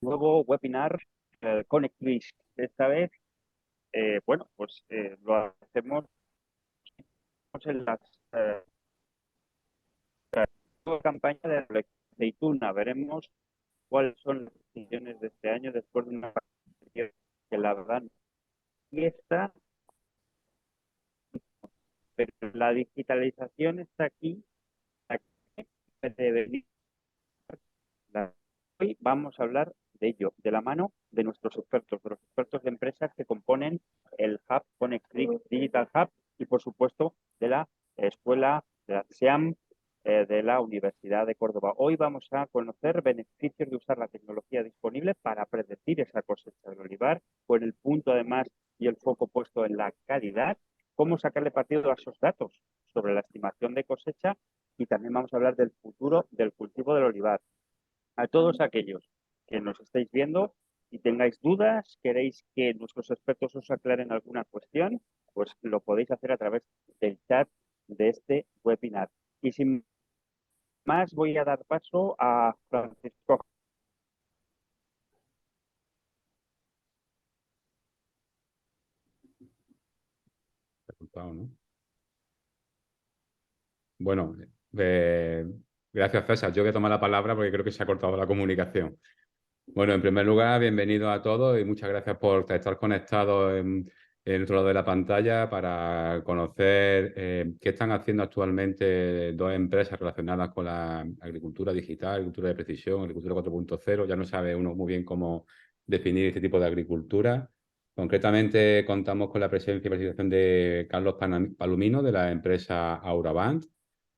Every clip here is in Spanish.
nuevo webinar Connect Risk. Esta vez, lo hacemos en las campaña de la aceituna. Veremos cuáles son las decisiones de este año después de una pandemia que la verdad y está, pero la digitalización está aquí, de venir. Hoy vamos a hablar de ello, de la mano de nuestros expertos, de los expertos de empresas que componen el Hub Connect Digital Hub y, por supuesto, de la escuela de la SEAM de la Universidad de Córdoba. Hoy vamos a conocer beneficios de usar la tecnología disponible para predecir esa cosecha del olivar, con el punto además y el foco puesto en la calidad, cómo sacarle partido a esos datos sobre la estimación de cosecha y también vamos a hablar del futuro del cultivo del olivar. A todos aquellos que nos estáis viendo y tengáis dudas, queréis que nuestros expertos os aclaren alguna cuestión, pues lo podéis hacer a través del chat de este webinar. Y sin más, voy a dar paso a Francisco. ¿No? Bueno, gracias, César. Yo voy a tomar la palabra porque creo que se ha cortado la comunicación. Bueno, en primer lugar, bienvenidos a todos y muchas gracias por estar conectados en el otro lado de la pantalla para conocer qué están haciendo actualmente dos empresas relacionadas con la agricultura digital, agricultura de precisión, agricultura 4.0. Ya no sabe uno muy bien cómo definir este tipo de agricultura. Concretamente, contamos con la presencia y participación de Carlos Palomino, de la empresa Auravant.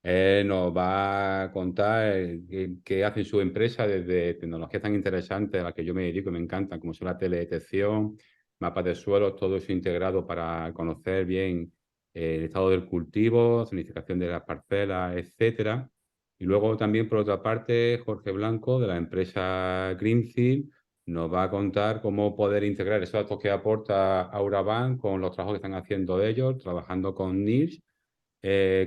Nos va a contar qué hace su empresa desde tecnologías tan interesantes a las que yo me dedico y me encantan, como son la teledetección, mapas de suelos, todo eso integrado para conocer bien el estado del cultivo, zonificación de las parcelas, etcétera. Y luego también, por otra parte, Jorge Blanco, de la empresa Greenfield, nos va a contar cómo poder integrar esos datos que aporta Auravant con los trabajos que están haciendo ellos, trabajando con NIRS,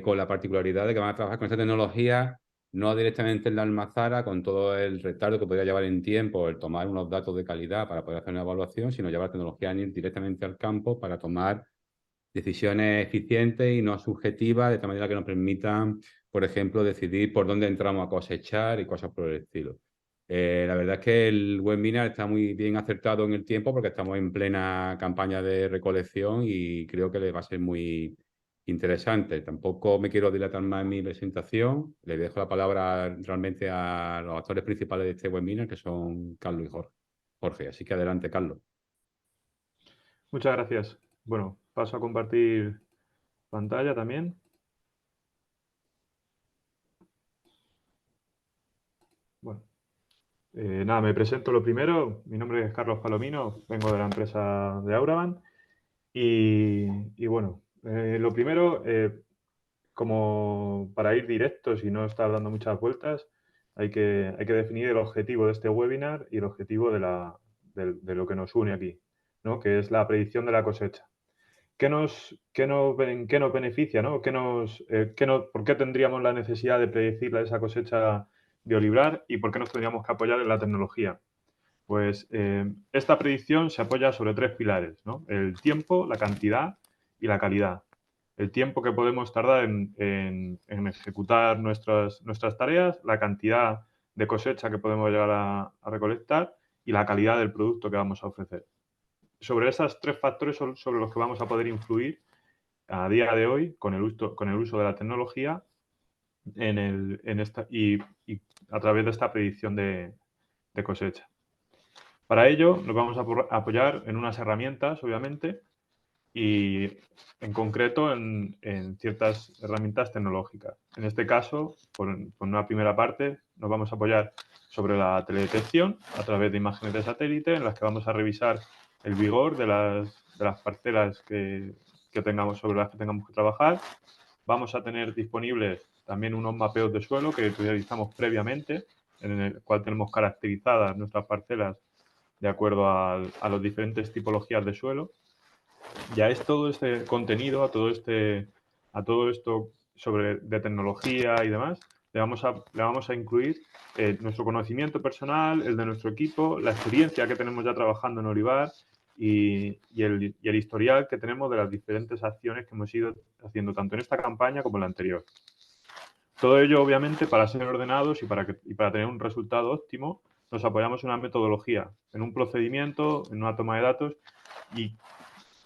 con la particularidad de que van a trabajar con esta tecnología no directamente en la almazara, con todo el retardo que podría llevar en tiempo el tomar unos datos de calidad para poder hacer una evaluación, sino llevar la tecnología directamente al campo para tomar decisiones eficientes y no subjetivas, de tal manera que nos permitan, por ejemplo, decidir por dónde entramos a cosechar y cosas por el estilo. La verdad es que el webinar está muy bien acertado en el tiempo porque estamos en plena campaña de recolección y creo que le va a ser muy interesante. Tampoco me quiero dilatar más en mi presentación. Le dejo la palabra realmente a los actores principales de este webinar, que son Carlos y Jorge. Jorge, así que adelante, Carlos. Muchas gracias. Bueno, paso a compartir pantalla también. Bueno, nada, me presento lo primero. Mi nombre es Carlos Palomino, vengo de la empresa de Auravant. Y bueno, lo primero, como para ir directos y no estar dando muchas vueltas, hay que definir el objetivo de este webinar y el objetivo de lo que nos une aquí, ¿no? Que es la predicción de la cosecha. ¿En qué nos beneficia, ¿no? ¿Por qué tendríamos la necesidad de predecir esa cosecha de olivar y por qué nos tendríamos que apoyar en la tecnología? Pues esta predicción se apoya sobre tres pilares, ¿no? El tiempo, la cantidad y la calidad. El tiempo que podemos tardar en ejecutar nuestras tareas, la cantidad de cosecha que podemos llegar a recolectar y la calidad del producto que vamos a ofrecer. Sobre esos tres factores son sobre los que vamos a poder influir a día de hoy con el uso de la tecnología y a través de esta predicción de cosecha. Para ello nos vamos a apoyar en unas herramientas, obviamente, y en concreto en ciertas herramientas tecnológicas. En este caso, por una primera parte, nos vamos a apoyar sobre la teledetección a través de imágenes de satélite en las que vamos a revisar el vigor de las parcelas sobre las que tengamos que trabajar. Vamos a tener disponibles también unos mapeos de suelo que realizamos previamente, en el cual tenemos caracterizadas nuestras parcelas de acuerdo a las diferentes tipologías de suelo. Ya es todo este contenido, a todo esto de tecnología y demás, le vamos a incluir nuestro conocimiento personal, el de nuestro equipo, la experiencia que tenemos ya trabajando en Olivar y el historial que tenemos de las diferentes acciones que hemos ido haciendo tanto en esta campaña como en la anterior. Todo ello, obviamente, para ser ordenados y para tener un resultado óptimo, nos apoyamos en una metodología, en un procedimiento, en una toma de datos, y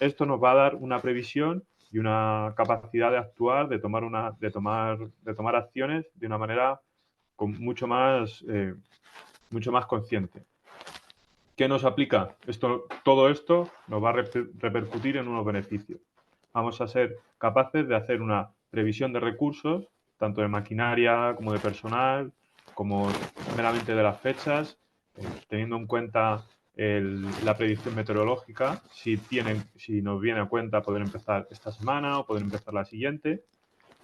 esto nos va a dar una previsión y una capacidad de actuar, de tomar acciones de una manera mucho más consciente. ¿Qué nos aplica? Todo esto nos va a repercutir en unos beneficios. Vamos a ser capaces de hacer una previsión de recursos, tanto de maquinaria como de personal, como meramente de las fechas, teniendo en cuenta la predicción meteorológica, si nos viene a cuenta poder empezar esta semana o poder empezar la siguiente.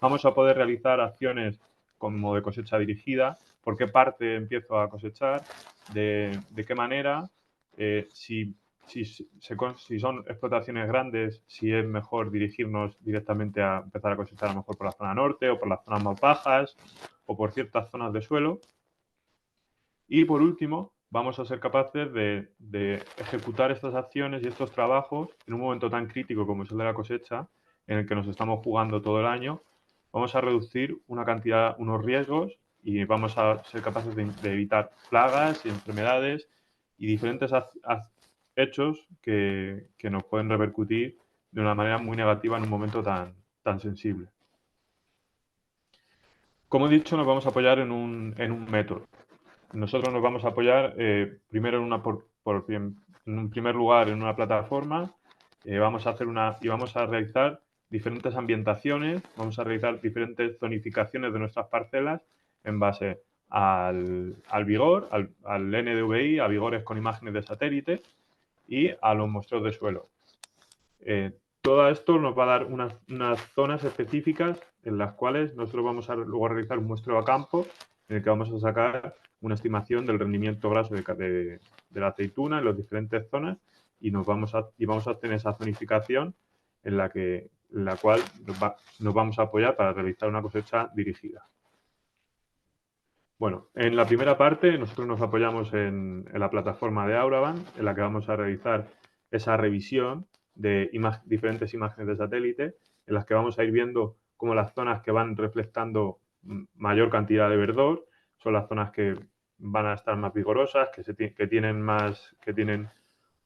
Vamos a poder realizar acciones como de cosecha dirigida, por qué parte empiezo a cosechar, de qué manera, si son explotaciones grandes, si es mejor dirigirnos directamente a empezar a cosechar a lo mejor por la zona norte o por las zonas más bajas o por ciertas zonas de suelo. Y por último, vamos a ser capaces de ejecutar estas acciones y estos trabajos en un momento tan crítico como es el de la cosecha, en el que nos estamos jugando todo el año. Vamos a reducir unos riesgos y vamos a ser capaces de evitar plagas y enfermedades y diferentes hechos que nos pueden repercutir de una manera muy negativa en un momento tan sensible. Como he dicho, nos vamos a apoyar en un método. Nosotros nos vamos a apoyar primero en un primer lugar en una plataforma. Vamos a realizar diferentes ambientaciones, vamos a realizar diferentes zonificaciones de nuestras parcelas en base al vigor, al NDVI, a vigores con imágenes de satélite y a los muestreos de suelo. Todo esto nos va a dar unas zonas específicas en las cuales nosotros vamos a luego realizar un muestreo a campo en el que vamos a sacar una estimación del rendimiento graso de la aceituna en las diferentes zonas y vamos a obtener esa zonificación en la cual nos vamos a apoyar para realizar una cosecha dirigida. Bueno, en la primera parte nosotros nos apoyamos en la plataforma de Auraban, en la que vamos a realizar esa revisión de diferentes imágenes de satélite, en las que vamos a ir viendo cómo las zonas que van reflectando mayor cantidad de verdor son las zonas que van a estar más vigorosas, que tienen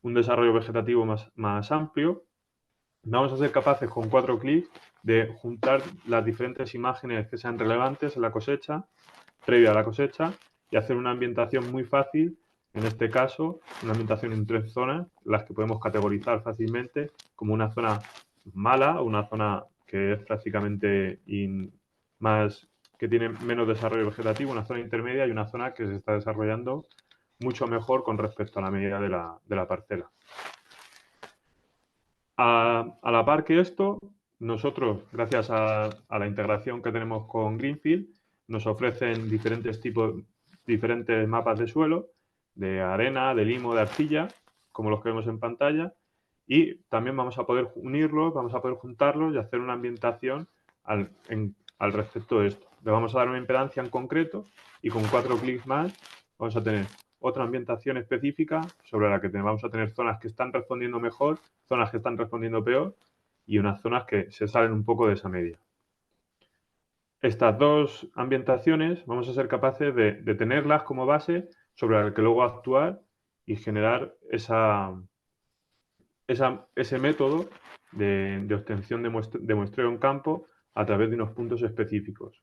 un desarrollo vegetativo más amplio. Vamos a ser capaces con 4 clics de juntar las diferentes imágenes que sean relevantes en la cosecha, previa a la cosecha, y hacer una ambientación muy fácil, en este caso, una ambientación en 3 zonas, las que podemos categorizar fácilmente como una zona mala o una zona que es prácticamente que tiene menos desarrollo vegetativo, una zona intermedia y una zona que se está desarrollando mucho mejor con respecto a la medida de la parcela. A la par que esto, nosotros, gracias a la integración que tenemos con Greenfield, nos ofrecen diferentes mapas de suelo, de arena, de limo, de arcilla, como los que vemos en pantalla, y también vamos a poder unirlos, vamos a poder juntarlos y hacer una ambientación al respecto de esto. Le vamos a dar una impedancia en concreto y con 4 clics más vamos a tener otra ambientación específica sobre la que vamos a tener zonas que están respondiendo mejor, zonas que están respondiendo peor y unas zonas que se salen un poco de esa media. Estas dos ambientaciones vamos a ser capaces de tenerlas como base sobre la que luego actuar y generar ese método de obtención de muestreo en campo a través de unos puntos específicos.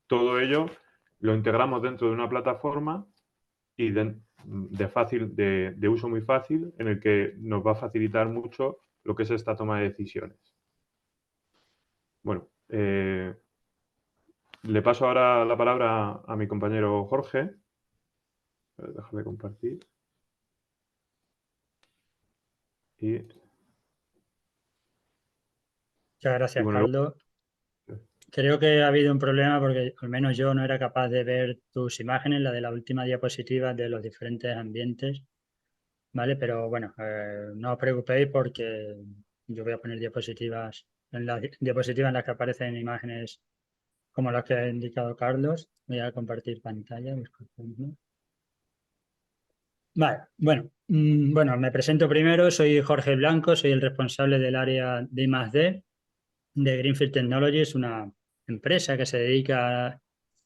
Todo ello lo integramos dentro de una plataforma y de uso muy fácil, en el que nos va a facilitar mucho lo que es esta toma de decisiones. Bueno, le paso ahora la palabra a mi compañero Jorge. Déjame compartir. Muchas gracias, bueno, Caldo. Creo que ha habido un problema porque al menos yo no era capaz de ver tus imágenes, la de la última diapositiva de los diferentes ambientes, ¿vale? Pero bueno, no os preocupéis porque yo voy a poner diapositivas en las que aparecen imágenes como las que ha indicado Carlos. Voy a compartir pantalla. Disculpadme. Vale, bueno, me presento primero. Soy Jorge Blanco, soy el responsable del área de I+D de Greenfield Technologies, una empresa que se dedica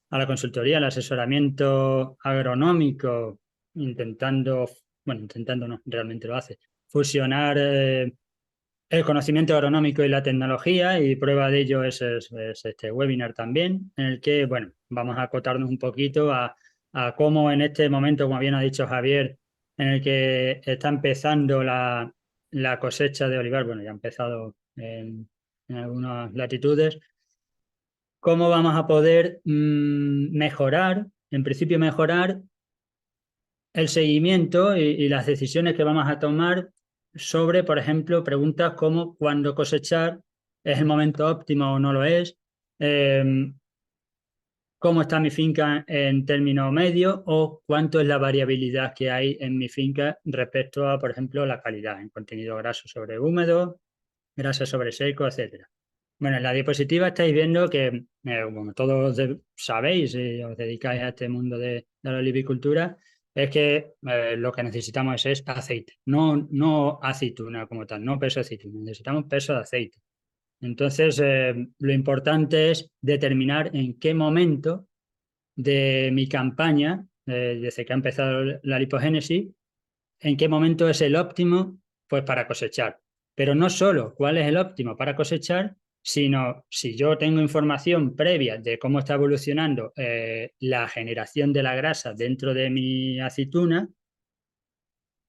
a la consultoría, al asesoramiento agronómico, intentando no, realmente lo hace, fusionar el conocimiento agronómico y la tecnología, y prueba de ello es este webinar también, en el que, bueno, vamos a acotarnos un poquito a cómo en este momento, como bien ha dicho Javier, en el que está empezando la cosecha de olivar, bueno, ya ha empezado en algunas latitudes, cómo vamos a poder mejorar, en principio mejorar el seguimiento y las decisiones que vamos a tomar sobre, por ejemplo, preguntas como cuándo cosechar, es el momento óptimo o no lo es, cómo está mi finca en término medio o cuánto es la variabilidad que hay en mi finca respecto a, por ejemplo, la calidad en contenido graso sobre húmedo, grasa sobre seco, etcétera. Bueno, en la diapositiva estáis viendo que, como todos sabéis y os dedicáis a este mundo de la olivicultura, es que lo que necesitamos es aceite, no aceituna como tal, no peso de aceituna, necesitamos peso de aceite. Entonces, lo importante es determinar en qué momento de mi campaña, desde que ha empezado la lipogénesis, en qué momento es el óptimo pues, para cosechar. Pero no solo cuál es el óptimo para cosechar, sino si yo tengo información previa de cómo está evolucionando la generación de la grasa dentro de mi aceituna,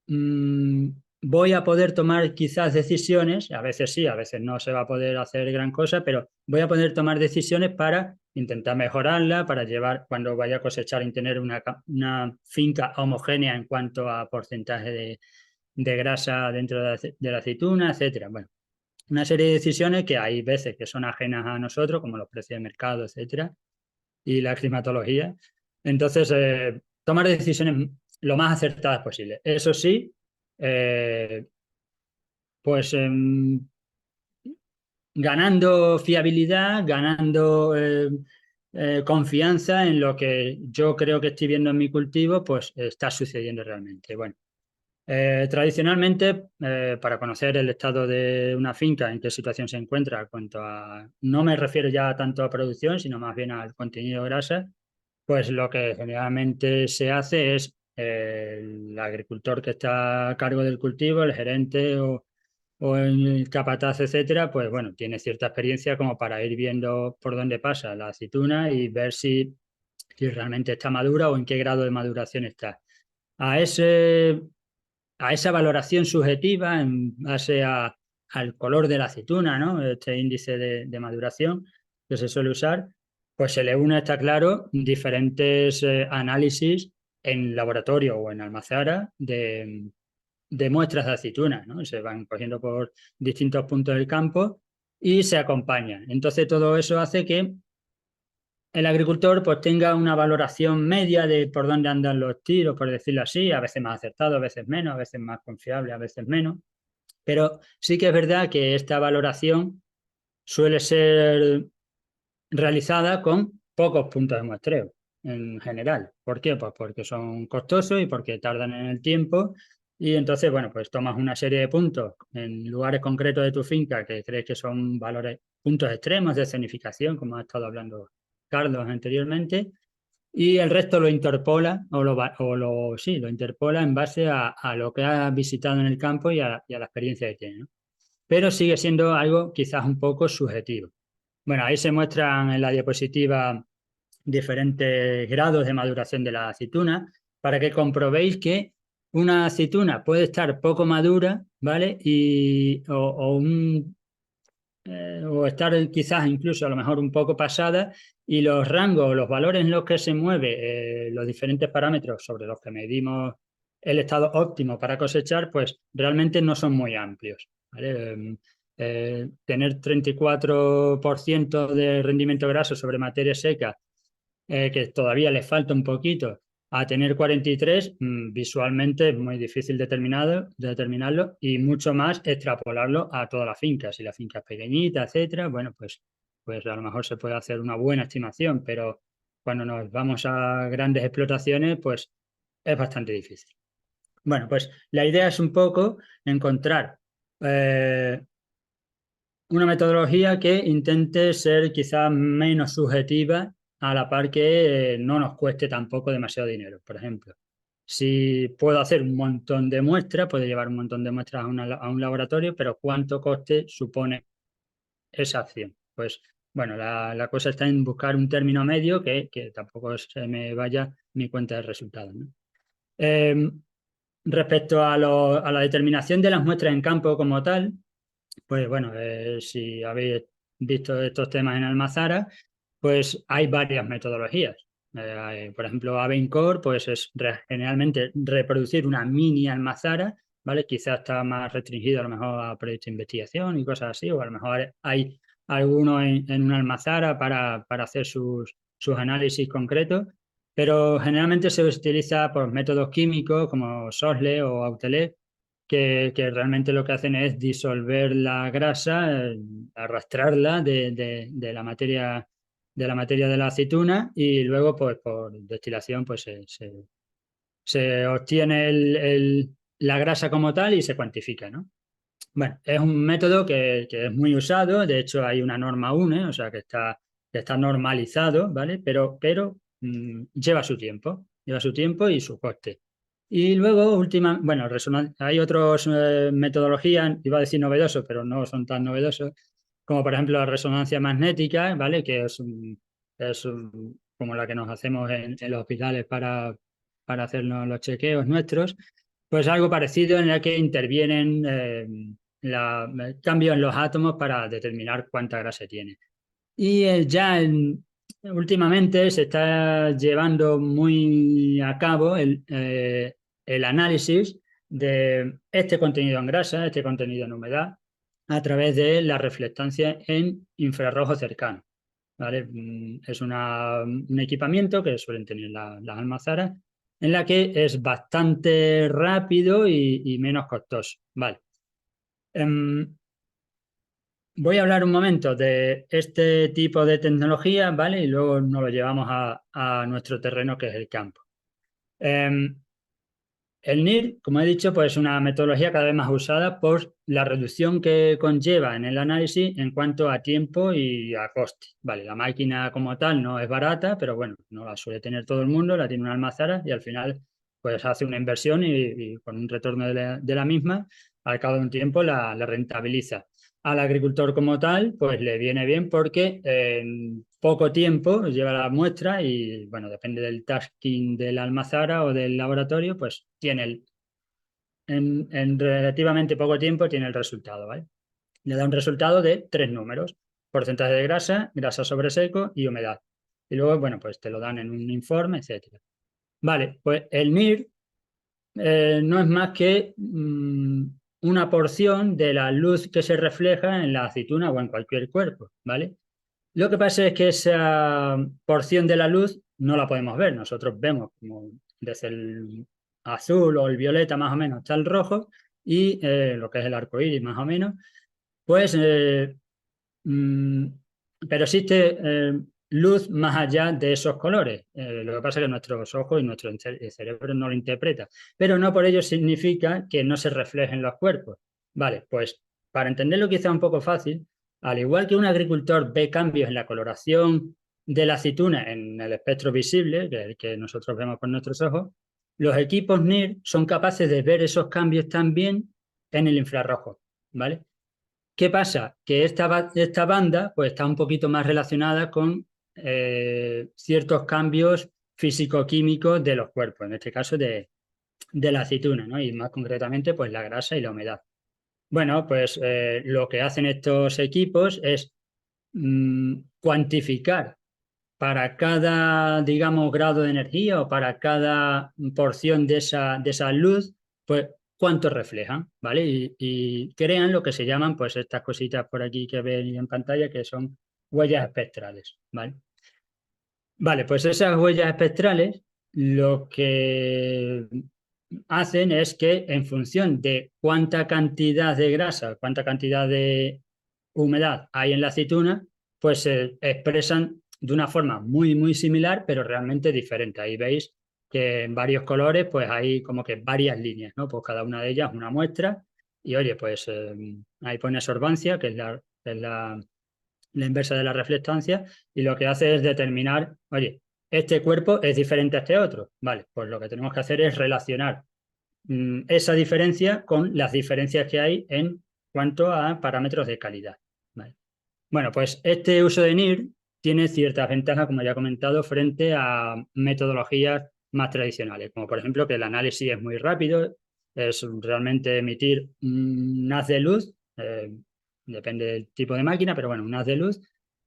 voy a poder tomar quizás decisiones, a veces sí, a veces no se va a poder hacer gran cosa, pero voy a poder tomar decisiones para intentar mejorarla, para llevar cuando vaya a cosechar y tener una finca homogénea en cuanto a porcentaje de grasa dentro de la aceituna, etcétera. Bueno, una serie de decisiones que hay veces que son ajenas a nosotros, como los precios de mercado, etcétera, y la climatología. Entonces, tomar decisiones lo más acertadas posible. Eso sí, pues ganando fiabilidad, ganando confianza en lo que yo creo que estoy viendo en mi cultivo, pues está sucediendo realmente. Bueno, tradicionalmente, para conocer el estado de una finca, en qué situación se encuentra, en cuanto a, no me refiero ya tanto a producción, sino más bien al contenido de grasa, pues lo que generalmente se hace es el agricultor que está a cargo del cultivo, el gerente o el capataz, etcétera, pues bueno, tiene cierta experiencia como para ir viendo por dónde pasa la aceituna y ver si realmente está madura o en qué grado de maduración está. A esa valoración subjetiva en base al color de la aceituna, ¿no? Este índice de maduración que se suele usar, pues se le une, está claro, diferentes análisis en laboratorio o en almazara de muestras de aceituna, ¿no? Se van cogiendo por distintos puntos del campo y se acompañan. Entonces todo eso hace que el agricultor pues tenga una valoración media de por dónde andan los tiros, por decirlo así, a veces más acertado, a veces menos, a veces más confiable, a veces menos. Pero sí que es verdad que esta valoración suele ser realizada con pocos puntos de muestreo en general. ¿Por qué? Pues porque son costosos y porque tardan en el tiempo. Y entonces, bueno, pues tomas una serie de puntos en lugares concretos de tu finca que crees que son valores, puntos extremos de escenificación, como ha estado hablando Carlos anteriormente, y el resto lo interpola lo interpola en base a lo que ha visitado en el campo y a la experiencia que tiene, ¿no? Pero sigue siendo algo quizás un poco subjetivo. Bueno, ahí se muestran en la diapositiva diferentes grados de maduración de la aceituna para que comprobéis que una aceituna puede estar poco madura, ¿vale? O estar quizás incluso a lo mejor un poco pasada, y los rangos, los valores en los que se mueve los diferentes parámetros sobre los que medimos el estado óptimo para cosechar, pues realmente no son muy amplios, ¿vale? Tener 34% de rendimiento graso sobre materia seca, que todavía le falta un poquito, a tener 43, visualmente es muy difícil determinarlo y mucho más extrapolarlo a toda la finca. Si la finca es pequeñita, etcétera, bueno, pues pues a lo mejor se puede hacer una buena estimación, pero cuando nos vamos a grandes explotaciones, pues es bastante difícil. Bueno, pues la idea es un poco encontrar una metodología que intente ser quizás menos subjetiva a la par que no nos cueste tampoco demasiado dinero. Por ejemplo, si puedo hacer un montón de muestras, puedo llevar un montón de muestras a un laboratorio, pero ¿cuánto coste supone esa acción? Pues bueno, la cosa está en buscar un término medio que tampoco se me vaya mi cuenta de resultados, ¿no? Respecto a la determinación de las muestras en campo como tal, pues bueno, si habéis visto estos temas en Almazara, pues hay varias metodologías. Por ejemplo, AVENCOR, pues es generalmente reproducir una mini Almazara, ¿vale? Quizás está más restringido a lo mejor a proyectos de investigación y cosas así, o a lo mejor hay alguno en una Almazara para hacer sus análisis concretos, pero generalmente se utiliza por métodos químicos como SOSLE o Autelet, que realmente lo que hacen es disolver la grasa, arrastrarla de la materia de la aceituna y luego pues por destilación pues se obtiene la grasa como tal y se cuantifica, ¿no? Bueno, es un método que es muy usado, de hecho hay una norma UNE, o sea que está normalizado, ¿vale? Pero lleva su tiempo y su coste. Y luego, bueno, hay otras metodologías, iba a decir novedosos, pero no son tan novedosos, como por ejemplo la resonancia magnética, ¿vale? Que como la que nos hacemos en los hospitales para hacernos los chequeos nuestros, pues algo parecido en el que intervienen cambios en los átomos para determinar cuánta grasa tiene. Y últimamente se está llevando muy a cabo el análisis de este contenido en grasa, este contenido en humedad, a través de la reflectancia en infrarrojo cercano, ¿vale? Es un equipamiento que suelen tener las almazaras, en la que es bastante rápido y menos costoso, ¿vale? Voy a hablar un momento de este tipo de tecnología, ¿vale? Y luego nos lo llevamos a nuestro terreno, que es el campo. El NIR, como he dicho, pues es una metodología cada vez más usada por la reducción que conlleva en el análisis en cuanto a tiempo y a coste. Vale, la máquina como tal no es barata, pero bueno, no la suele tener todo el mundo, la tiene una almazara y al final pues hace una inversión y con un retorno de la misma, al cabo de un tiempo la rentabiliza. Al agricultor como tal, pues le viene bien porque en poco tiempo lleva la muestra y, bueno, depende del tasking de la almazara o del laboratorio, pues tiene en relativamente poco tiempo tiene el resultado, ¿vale? Le da un resultado de 3 números: porcentaje de grasa, grasa sobre seco y humedad. Y luego, bueno, pues te lo dan en un informe, etcétera. Vale, pues el NIR no es más que una porción de la luz que se refleja en la aceituna o en cualquier cuerpo, ¿vale? Lo que pasa es que esa porción de la luz no la podemos ver. Nosotros vemos como desde el azul o el violeta más o menos está el rojo y lo que es el arco iris más o menos, pues pero existe luz más allá de esos colores. Lo que pasa es que nuestros ojos y nuestro cerebro no lo interpreta, pero no por ello significa que no se reflejen los cuerpos. Vale, pues para entenderlo quizá un poco fácil, al igual que un agricultor ve cambios en la coloración de la aceituna en el espectro visible, que es el que nosotros vemos con nuestros ojos, los equipos NIR son capaces de ver esos cambios también en el infrarrojo, ¿vale? ¿Qué pasa? Que esta banda pues, está un poquito más relacionada con ciertos cambios físico-químicos de los cuerpos, en este caso de la aceituna, ¿no? Y más concretamente pues, la grasa y la humedad. Bueno, pues lo que hacen estos equipos es cuantificar para cada, digamos, grado de energía o para cada porción de esa luz, pues cuánto reflejan, ¿vale? Y crean lo que se llaman, pues estas cositas por aquí que ven en pantalla, que son huellas espectrales, ¿vale? Vale, pues esas huellas espectrales lo que hacen es que en función de cuánta cantidad de grasa, cuánta cantidad de humedad hay en la aceituna, pues se expresan de una forma muy, muy similar, pero realmente diferente. Ahí veis que en varios colores pues hay como que varias líneas, ¿no? Pues cada una de ellas una muestra y oye, pues ahí pone absorbancia, que es la inversa de la reflectancia, y lo que hace es determinar, oye, este cuerpo es diferente a este otro. Vale, pues lo que tenemos que hacer es relacionar esa diferencia con las diferencias que hay en cuanto a parámetros de calidad. ¿Vale? Bueno, pues este uso de NIR tiene ciertas ventajas, como ya he comentado, frente a metodologías más tradicionales, como por ejemplo que el análisis es muy rápido, es realmente emitir un haz de luz, depende del tipo de máquina, pero bueno, un haz de luz,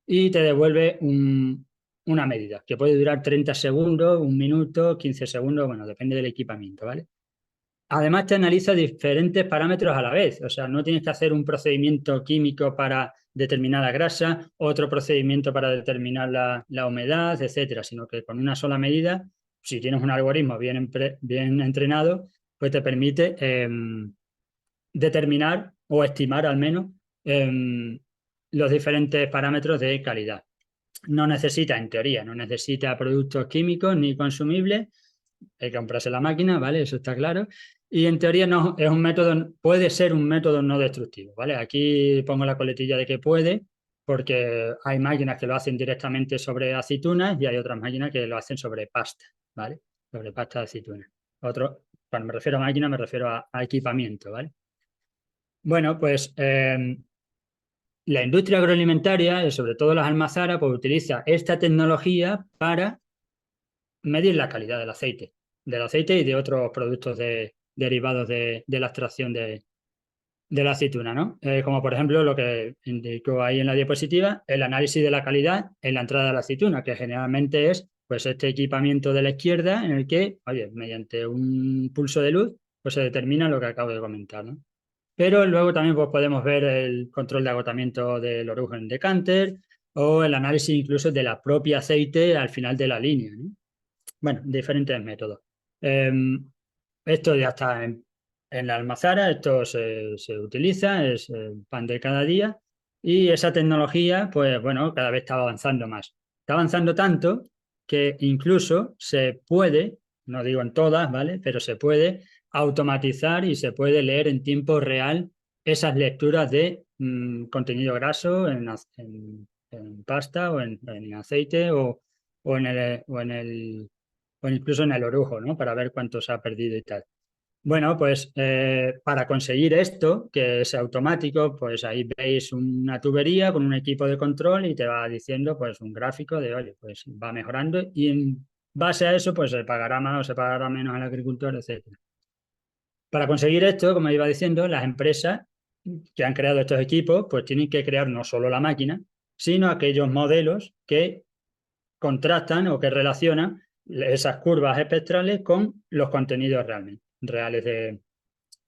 y te devuelve una medida, que puede durar 30 segundos, 1 minuto, 15 segundos, bueno, depende del equipamiento, ¿vale? Además, te analiza diferentes parámetros a la vez. O sea, no tienes que hacer un procedimiento químico para determinar la grasa, otro procedimiento para determinar la humedad, etcétera, sino que con una sola medida, si tienes un algoritmo bien entrenado, pues te permite determinar o estimar al menos los diferentes parámetros de calidad. No necesita, en teoría, no necesita productos químicos ni consumibles. Hay que comprarse la máquina, ¿vale? Eso está claro. Y en teoría no, es un método, puede ser un método no destructivo, ¿vale? Aquí pongo la coletilla de que puede, porque hay máquinas que lo hacen directamente sobre aceitunas y hay otras máquinas que lo hacen sobre pasta, ¿vale? Sobre pasta de aceitunas. Cuando me refiero a máquina, me refiero a equipamiento, ¿vale? Bueno, pues la industria agroalimentaria, y sobre todo las almazaras, pues utiliza esta tecnología para medir la calidad del aceite y de otros productos derivados de la extracción de la aceituna, ¿no? Como por ejemplo lo que indicó ahí en la diapositiva, el análisis de la calidad en la entrada de la aceituna, que generalmente es pues este equipamiento de la izquierda en el que, oye, mediante un pulso de luz, pues se determina lo que acabo de comentar, ¿no? Pero luego también pues, podemos ver el control de agotamiento del orujo en decanter o el análisis incluso de la propia aceite al final de la línea, ¿no? Bueno, diferentes métodos. Esto ya está en la almazara, esto se utiliza, es el pan de cada día y esa tecnología, pues bueno, cada vez está avanzando más. Está avanzando tanto que incluso se puede, no digo en todas, ¿vale? Pero se puede automatizar y se puede leer en tiempo real esas lecturas de contenido graso en pasta o en aceite o incluso en el orujo, ¿no? Para ver cuánto se ha perdido y tal. Bueno, pues para conseguir esto, que es automático, pues ahí veis una tubería con un equipo de control y te va diciendo pues un gráfico de, oye, pues va mejorando y en base a eso pues se pagará más o se pagará menos al agricultor, etcétera. Para conseguir esto, como iba diciendo, las empresas que han creado estos equipos pues tienen que crear no solo la máquina, sino aquellos modelos que contrastan o que relacionan esas curvas espectrales con los contenidos reales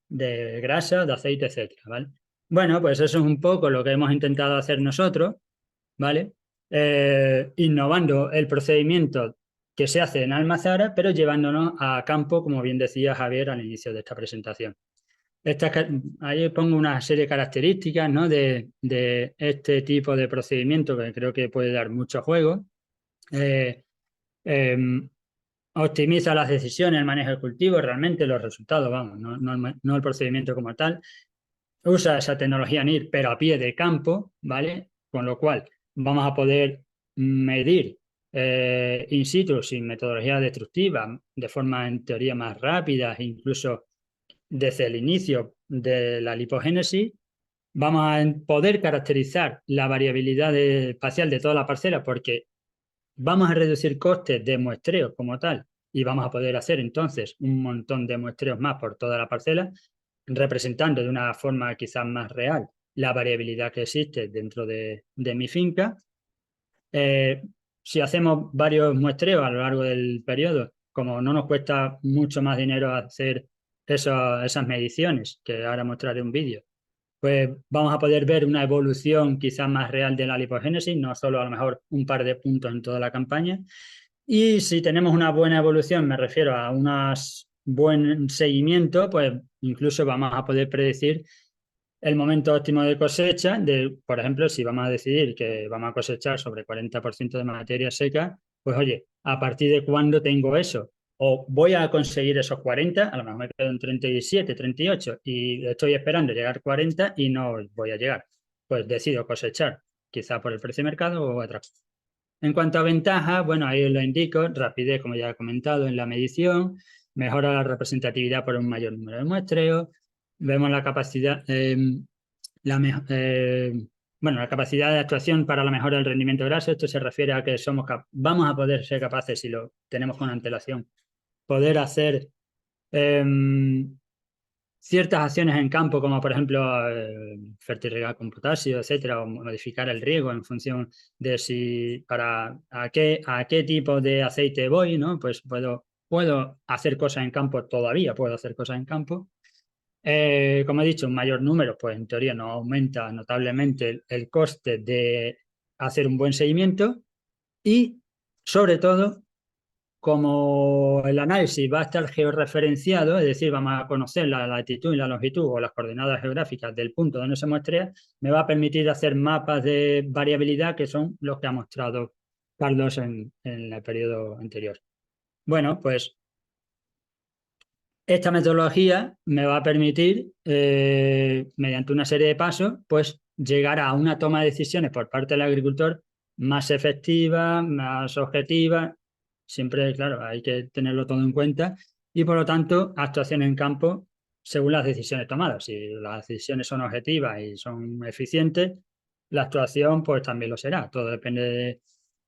de grasa, de aceite, etcétera, ¿vale? Bueno, pues eso es un poco lo que hemos intentado hacer nosotros, ¿vale? Innovando el procedimiento que se hace en Almazara, pero llevándonos a campo, como bien decía Javier al inicio de esta presentación. Ahí pongo una serie de características, ¿no? de este tipo de procedimiento que creo que puede dar mucho juego. Optimiza las decisiones, el manejo del cultivo, realmente los resultados, vamos, no el procedimiento como tal. Usa esa tecnología NIR, pero a pie de campo, ¿vale? Con lo cual vamos a poder medir in situ sin metodología destructiva, de forma en teoría más rápida, incluso desde el inicio de la lipogénesis. Vamos a poder caracterizar la variabilidad espacial de toda la parcela porque vamos a reducir costes de muestreos como tal y vamos a poder hacer entonces un montón de muestreos más por toda la parcela, representando de una forma quizás más real la variabilidad que existe dentro de mi finca. Si hacemos varios muestreos a lo largo del periodo, como no nos cuesta mucho más dinero hacer esas mediciones, que ahora mostraré un vídeo, pues vamos a poder ver una evolución quizás más real de la lipogénesis, no solo a lo mejor un par de puntos en toda la campaña. Y si tenemos una buena evolución, me refiero a un buen seguimiento, pues incluso vamos a poder predecir el momento óptimo de cosecha, por ejemplo, si vamos a decidir que vamos a cosechar sobre 40% de materia seca, pues oye, ¿a partir de cuándo tengo eso? O voy a conseguir esos 40, a lo mejor me quedo en 37, 38 y estoy esperando llegar a 40 y no voy a llegar. Pues decido cosechar, quizá por el precio de mercado o otra cosa. En cuanto a ventajas, bueno, ahí os lo indico, rapidez, como ya he comentado, en la medición, mejora la representatividad por un mayor número de muestreos, vemos la capacidad, la capacidad de actuación para la mejora del rendimiento graso. Esto se refiere a que vamos a poder ser capaces, si lo tenemos con antelación, poder hacer ciertas acciones en campo, como por ejemplo fertirrigar con potasio, etcétera, o modificar el riego en función de a qué tipo de aceite voy, ¿no? Pues puedo hacer cosas en campo todavía, puedo hacer cosas en campo. Como he dicho, un mayor número, pues en teoría no aumenta notablemente el coste de hacer un buen seguimiento y, sobre todo, como el análisis va a estar georreferenciado, es decir, vamos a conocer la latitud y la longitud o las coordenadas geográficas del punto donde se muestrea, me va a permitir hacer mapas de variabilidad que son los que ha mostrado Carlos en el periodo anterior. Bueno, pues esta metodología me va a permitir, mediante una serie de pasos, pues llegar a una toma de decisiones por parte del agricultor más efectiva, más objetiva. Siempre, claro, hay que tenerlo todo en cuenta y, por lo tanto, actuación en campo según las decisiones tomadas. Si las decisiones son objetivas y son eficientes, la actuación pues también lo será. Todo depende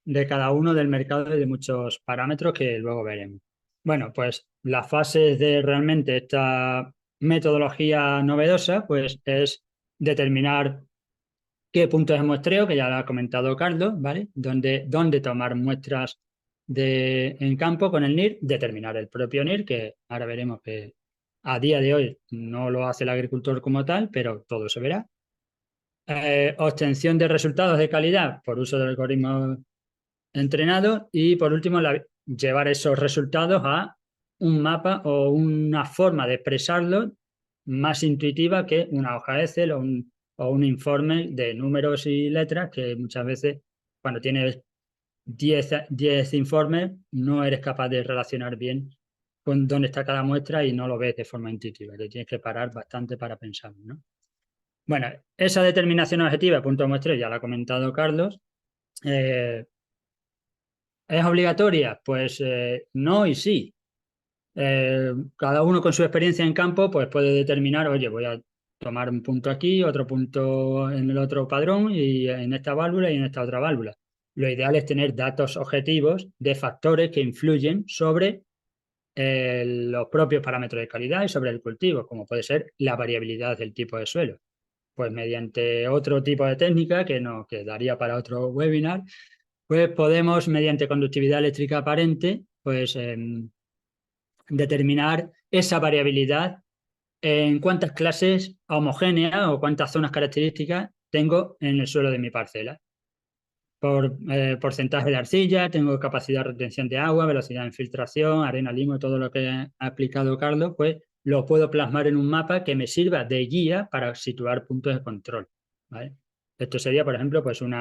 de cada uno, del mercado y de muchos parámetros que luego veremos. Bueno, pues las fases de realmente esta metodología novedosa, pues es determinar qué puntos de muestreo, que ya lo ha comentado Carlos, ¿vale? Dónde tomar muestras en campo con el NIR, determinar el propio NIR, que ahora veremos que a día de hoy no lo hace el agricultor como tal, pero todo se verá. Obtención de resultados de calidad por uso del algoritmo entrenado y, por último, llevar esos resultados a un mapa o una forma de expresarlo más intuitiva que una hoja Excel o un informe de números y letras, que muchas veces cuando tienes 10 informes no eres capaz de relacionar bien con dónde está cada muestra y no lo ves de forma intuitiva. Te tienes que parar bastante para pensarlo, ¿no? Bueno, esa determinación objetiva, punto de muestreo, ya lo ha comentado Carlos. ¿Es obligatoria? Pues no y sí. Cada uno con su experiencia en campo pues puede determinar, oye, voy a tomar un punto aquí, otro punto en el otro padrón y en esta válvula y en esta otra válvula. Lo ideal es tener datos objetivos de factores que influyen sobre los propios parámetros de calidad y sobre el cultivo, como puede ser la variabilidad del tipo de suelo. Pues mediante otro tipo de técnica que nos quedaría para otro webinar, pues podemos, mediante conductividad eléctrica aparente, pues determinar esa variabilidad en cuántas clases homogéneas o cuántas zonas características tengo en el suelo de mi parcela. Por porcentaje de arcilla, tengo capacidad de retención de agua, velocidad de infiltración, arena, limo, todo lo que ha explicado Carlos, pues lo puedo plasmar en un mapa que me sirva de guía para situar puntos de control, ¿vale? Esto sería, por ejemplo, pues un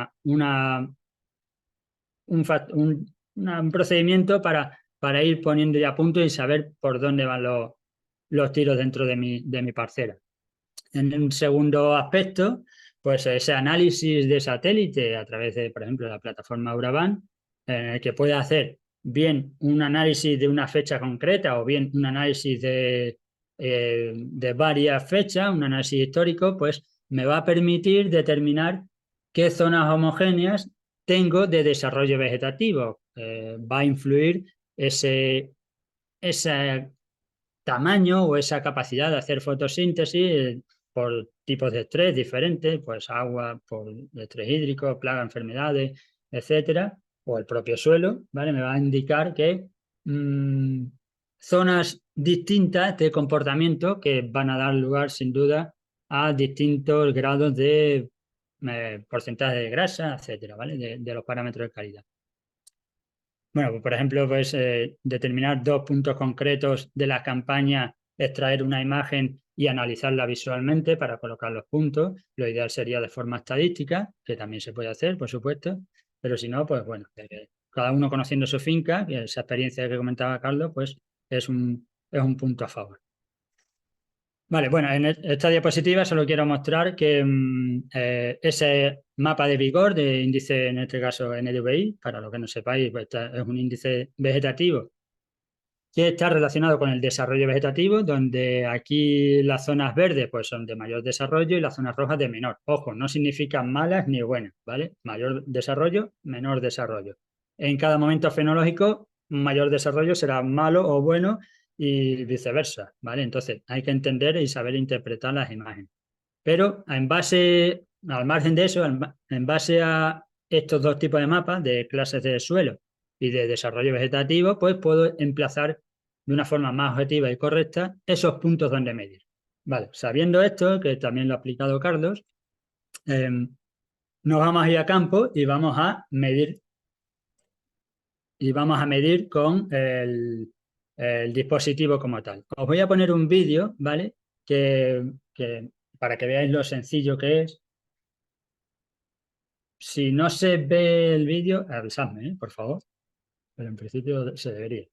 procedimiento para ir poniendo ya puntos y saber por dónde van los tiros dentro de mi parcela. En un segundo aspecto, pues ese análisis de satélite a través de, por ejemplo, la plataforma Uravan, en el que puede hacer bien un análisis de una fecha concreta o bien un análisis de varias fechas, un análisis histórico, pues me va a permitir determinar qué zonas homogéneas tengo de desarrollo vegetativo. Va a influir ese tamaño o esa capacidad de hacer fotosíntesis por tipos de estrés diferentes, pues agua, por estrés hídrico, plagas, enfermedades, etcétera, o el propio suelo, ¿vale? Me va a indicar que zonas distintas de comportamiento que van a dar lugar, sin duda, a distintos grados de porcentaje de grasa, etcétera, ¿vale? De los parámetros de calidad. Bueno, pues, por ejemplo, pues determinar 2 puntos concretos de la campaña, extraer una imagen y analizarla visualmente para colocar los puntos. Lo ideal sería de forma estadística, que también se puede hacer, por supuesto, pero si no, pues bueno, cada uno conociendo su finca, y esa experiencia que comentaba Carlos, pues es un punto a favor. Vale, bueno, en esta diapositiva solo quiero mostrar que ese mapa de vigor de índice, en este caso NDVI, para los que no sepáis, pues es un índice vegetativo que está relacionado con el desarrollo vegetativo, donde aquí las zonas verdes pues son de mayor desarrollo y las zonas rojas de menor. Ojo, no significan malas ni buenas, ¿vale? Mayor desarrollo, menor desarrollo. En cada momento fenológico, mayor desarrollo será malo o bueno y viceversa, ¿vale? Entonces hay que entender y saber interpretar las imágenes. Pero al margen de eso, en base a estos dos tipos de mapas, de clases de suelo y de desarrollo vegetativo, pues puedo emplazar de una forma más objetiva y correcta esos puntos donde medir. Vale, sabiendo esto, que también lo ha explicado Carlos, nos vamos a ir a campo y vamos a medir con el dispositivo como tal. Os voy a poner un vídeo, ¿vale? Para que veáis lo sencillo que es. Si no se ve el vídeo, avisadme, por favor. Pero en principio se debería.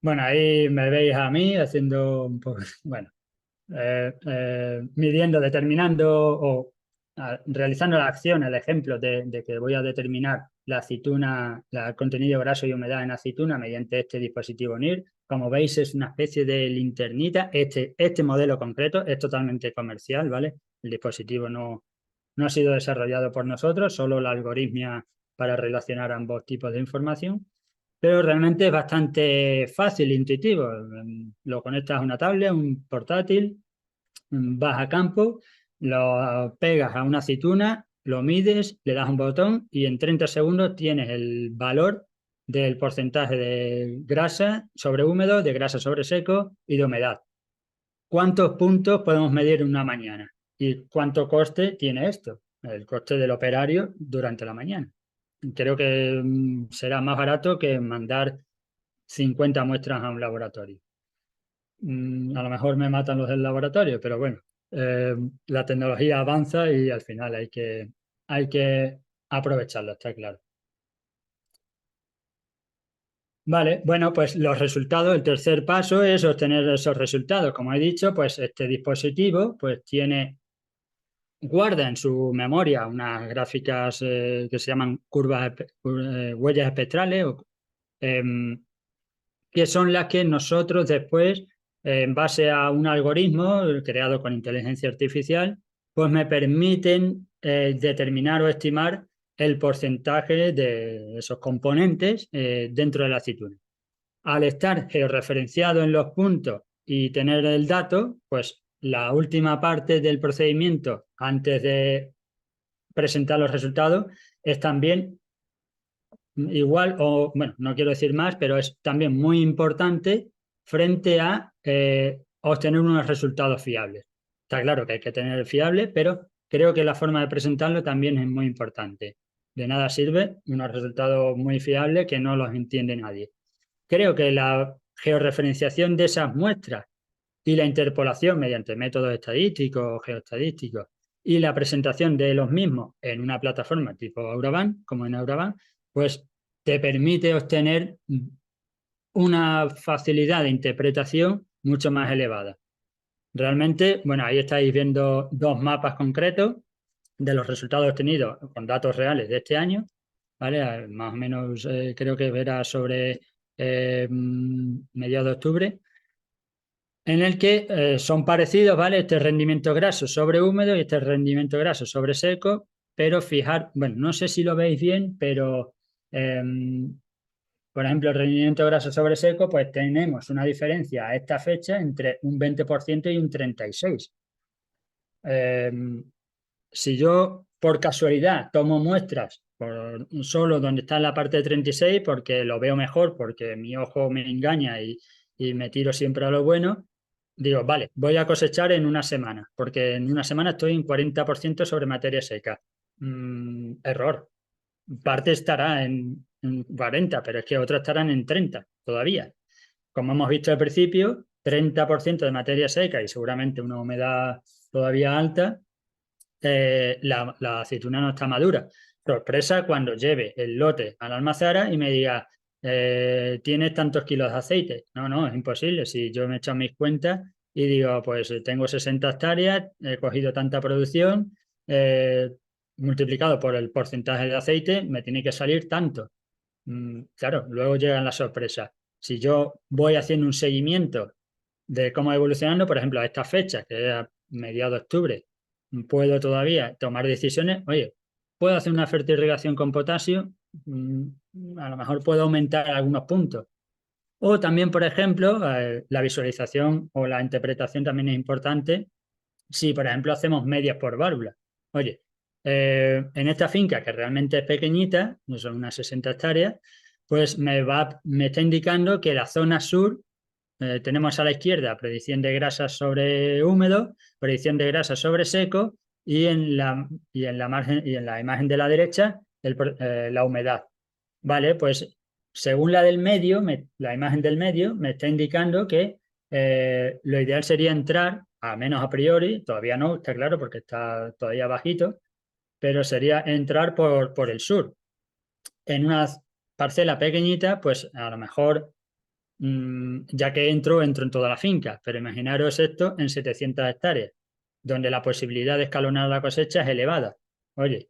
Bueno, ahí me veis a mí haciendo un poco, bueno, midiendo, determinando o realizando la acción, el ejemplo de que voy a determinar la aceituna, el contenido graso y humedad en aceituna mediante este dispositivo NIR. Como veis, es una especie de linternita. Este modelo concreto es totalmente comercial, ¿vale? El dispositivo no ha sido desarrollado por nosotros, solo la algoritmia para relacionar ambos tipos de información, pero realmente es bastante fácil e intuitivo. Lo conectas a una tablet, a un portátil, vas a campo, lo pegas a una aceituna, lo mides, le das un botón y en 30 segundos tienes el valor del porcentaje de grasa sobre húmedo, de grasa sobre seco y de humedad. ¿Cuántos puntos podemos medir en una mañana? ¿Y cuánto coste tiene esto? El coste del operario durante la mañana. Creo que será más barato que mandar 50 muestras a un laboratorio. A lo mejor me matan los del laboratorio, pero bueno, la tecnología avanza y al final hay que aprovecharla, está claro. Vale, bueno, pues los resultados, el tercer paso es obtener esos resultados. Como he dicho, pues este dispositivo pues guarda en su memoria unas gráficas que se llaman huellas espectrales, que son las que nosotros después, en base a un algoritmo creado con inteligencia artificial, pues me permiten determinar o estimar el porcentaje de esos componentes dentro de la aceituna. Al estar georreferenciado en los puntos y tener el dato, pues la última parte del procedimiento antes de presentar los resultados es también igual, o bueno, no quiero decir más, pero es también muy importante frente a obtener unos resultados fiables. Está claro que hay que tener fiable, pero creo que la forma de presentarlo también es muy importante. De nada sirve unos resultados muy fiables que no los entiende nadie. Creo que la georreferenciación de esas muestras y la interpolación mediante métodos estadísticos o geoestadísticos y la presentación de los mismos en una plataforma tipo Auraban, como en Auraban, pues te permite obtener una facilidad de interpretación mucho más elevada. Realmente, bueno, ahí estáis viendo dos mapas concretos de los resultados obtenidos con datos reales de este año, ¿vale? Más o menos creo que verá sobre mediados de octubre, en el que son parecidos, ¿vale? Este rendimiento graso sobre húmedo y este rendimiento graso sobre seco, pero fijar, bueno, no sé si lo veis bien, pero por ejemplo, el rendimiento graso sobre seco, pues tenemos una diferencia a esta fecha entre un 20% y un 36%. Si yo por casualidad tomo muestras solo donde está en la parte de 36 porque lo veo mejor, porque mi ojo me engaña y me tiro siempre a lo bueno, digo, vale, voy a cosechar en una semana, porque en una semana estoy en 40% sobre materia seca. Error. Parte estará en 40, pero es que otras estarán en 30 todavía. Como hemos visto al principio, 30% de materia seca y seguramente una humedad todavía alta, la aceituna no está madura. Sorpresa cuando lleve el lote al almazara y me diga, tienes tantos kilos de aceite. No, es imposible. Si yo me echo mis cuentas y digo, pues tengo 60 hectáreas, he cogido tanta producción, multiplicado por el porcentaje de aceite, me tiene que salir tanto. Claro, luego llegan las sorpresas. Si yo voy haciendo un seguimiento de cómo va evolucionando, por ejemplo, a esta fecha, que es a mediados de octubre, puedo todavía tomar decisiones. Oye, puedo hacer una fertirrigación con potasio, a lo mejor puedo aumentar algunos puntos. O también, por ejemplo, la visualización o la interpretación también es importante si, por ejemplo, hacemos medias por válvula. Oye, en esta finca que realmente es pequeñita, no son unas 60 hectáreas, pues me está indicando que la zona sur, tenemos a la izquierda predicción de grasas sobre húmedo, predicción de grasas sobre seco y en la imagen de la derecha la humedad. Vale, pues según la del medio, la imagen del medio me está indicando que lo ideal sería entrar, a menos a priori, todavía no, está claro, porque está todavía bajito, pero sería entrar por el sur. En una parcela pequeñita, pues a lo mejor, ya que entro en toda la finca, pero imaginaros esto en 700 hectáreas, donde la posibilidad de escalonar la cosecha es elevada. Oye,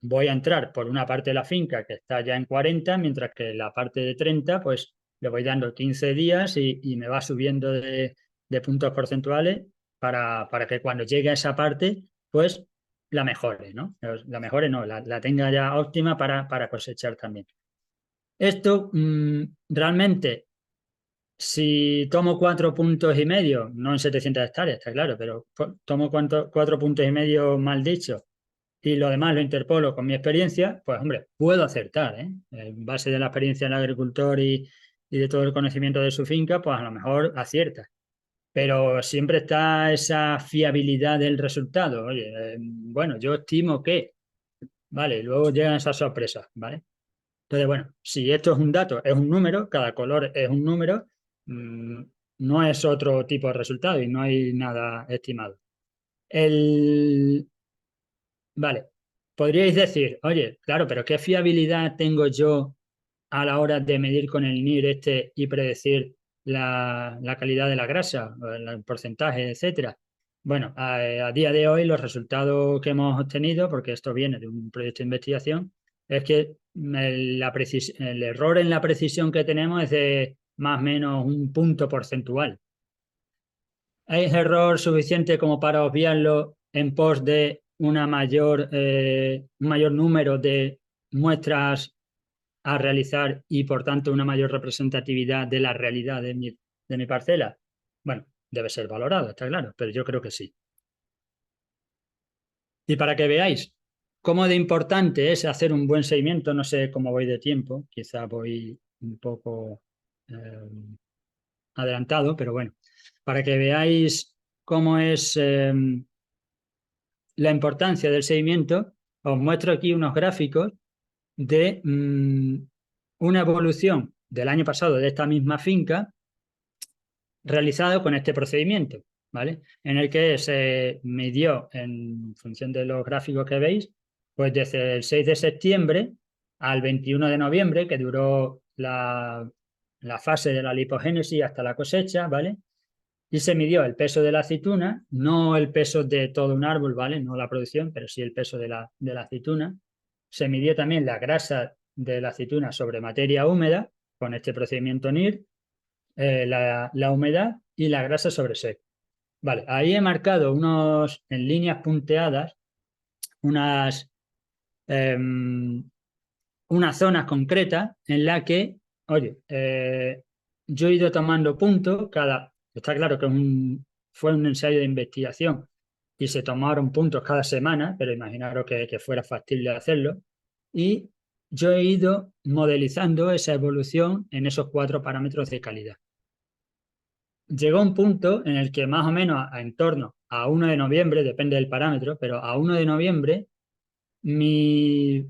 voy a entrar por una parte de la finca que está ya en 40, mientras que la parte de 30, pues le voy dando 15 días y me va subiendo de puntos porcentuales para que cuando llegue a esa parte, pues la mejore, ¿no? La mejore no, la tenga ya óptima para cosechar también. Esto realmente, si tomo 4,5 puntos, no en 700 hectáreas, está claro, pero tomo 4,5 puntos mal dicho, y lo demás lo interpolo con mi experiencia, pues hombre, puedo acertar, ¿eh? En base de la experiencia del agricultor y de todo el conocimiento de su finca, pues a lo mejor acierta. Pero siempre está esa fiabilidad del resultado. Oye, bueno, yo estimo que, vale, luego llegan esas sorpresas, ¿vale? Entonces, bueno, si esto es un dato, es un número, cada color es un número, no es otro tipo de resultado y no hay nada estimado. Vale, podríais decir, oye, claro, pero ¿qué fiabilidad tengo yo a la hora de medir con el NIR y predecir la calidad de la grasa, el porcentaje, etcétera? Bueno, a día de hoy los resultados que hemos obtenido, porque esto viene de un proyecto de investigación, es que el error en la precisión que tenemos es de más o menos un punto porcentual. ¿Es error suficiente como para obviarlo en pos de un mayor número de muestras a realizar y por tanto una mayor representatividad de la realidad de mi parcela? Bueno, debe ser valorado, está claro, pero yo creo que sí. Y para que veáis cómo de importante es hacer un buen seguimiento, no sé cómo voy de tiempo, quizá voy un poco adelantado, pero bueno, para que veáis cómo es la importancia del seguimiento, os muestro aquí unos gráficos de una evolución del año pasado de esta misma finca realizado con este procedimiento, ¿vale? En el que se midió, en función de los gráficos que veis, pues desde el 6 de septiembre al 21 de noviembre, que duró la fase de la lipogénesis hasta la cosecha, ¿vale? Y se midió el peso de la aceituna, no el peso de todo un árbol, ¿vale? No la producción, pero sí el peso de la aceituna. Se midió también la grasa de la aceituna sobre materia húmeda, con este procedimiento NIR, la humedad y la grasa sobre seco. Vale, ahí he marcado en líneas punteadas, unas zonas concretas en la que, oye, yo he ido tomando puntos, está claro que fue un ensayo de investigación y se tomaron puntos cada semana, pero imaginaros que fuera factible hacerlo, y yo he ido modelizando esa evolución en esos 4 parámetros de calidad. Llegó un punto en el que más o menos en torno a 1 de noviembre, depende del parámetro, pero a 1 de noviembre mi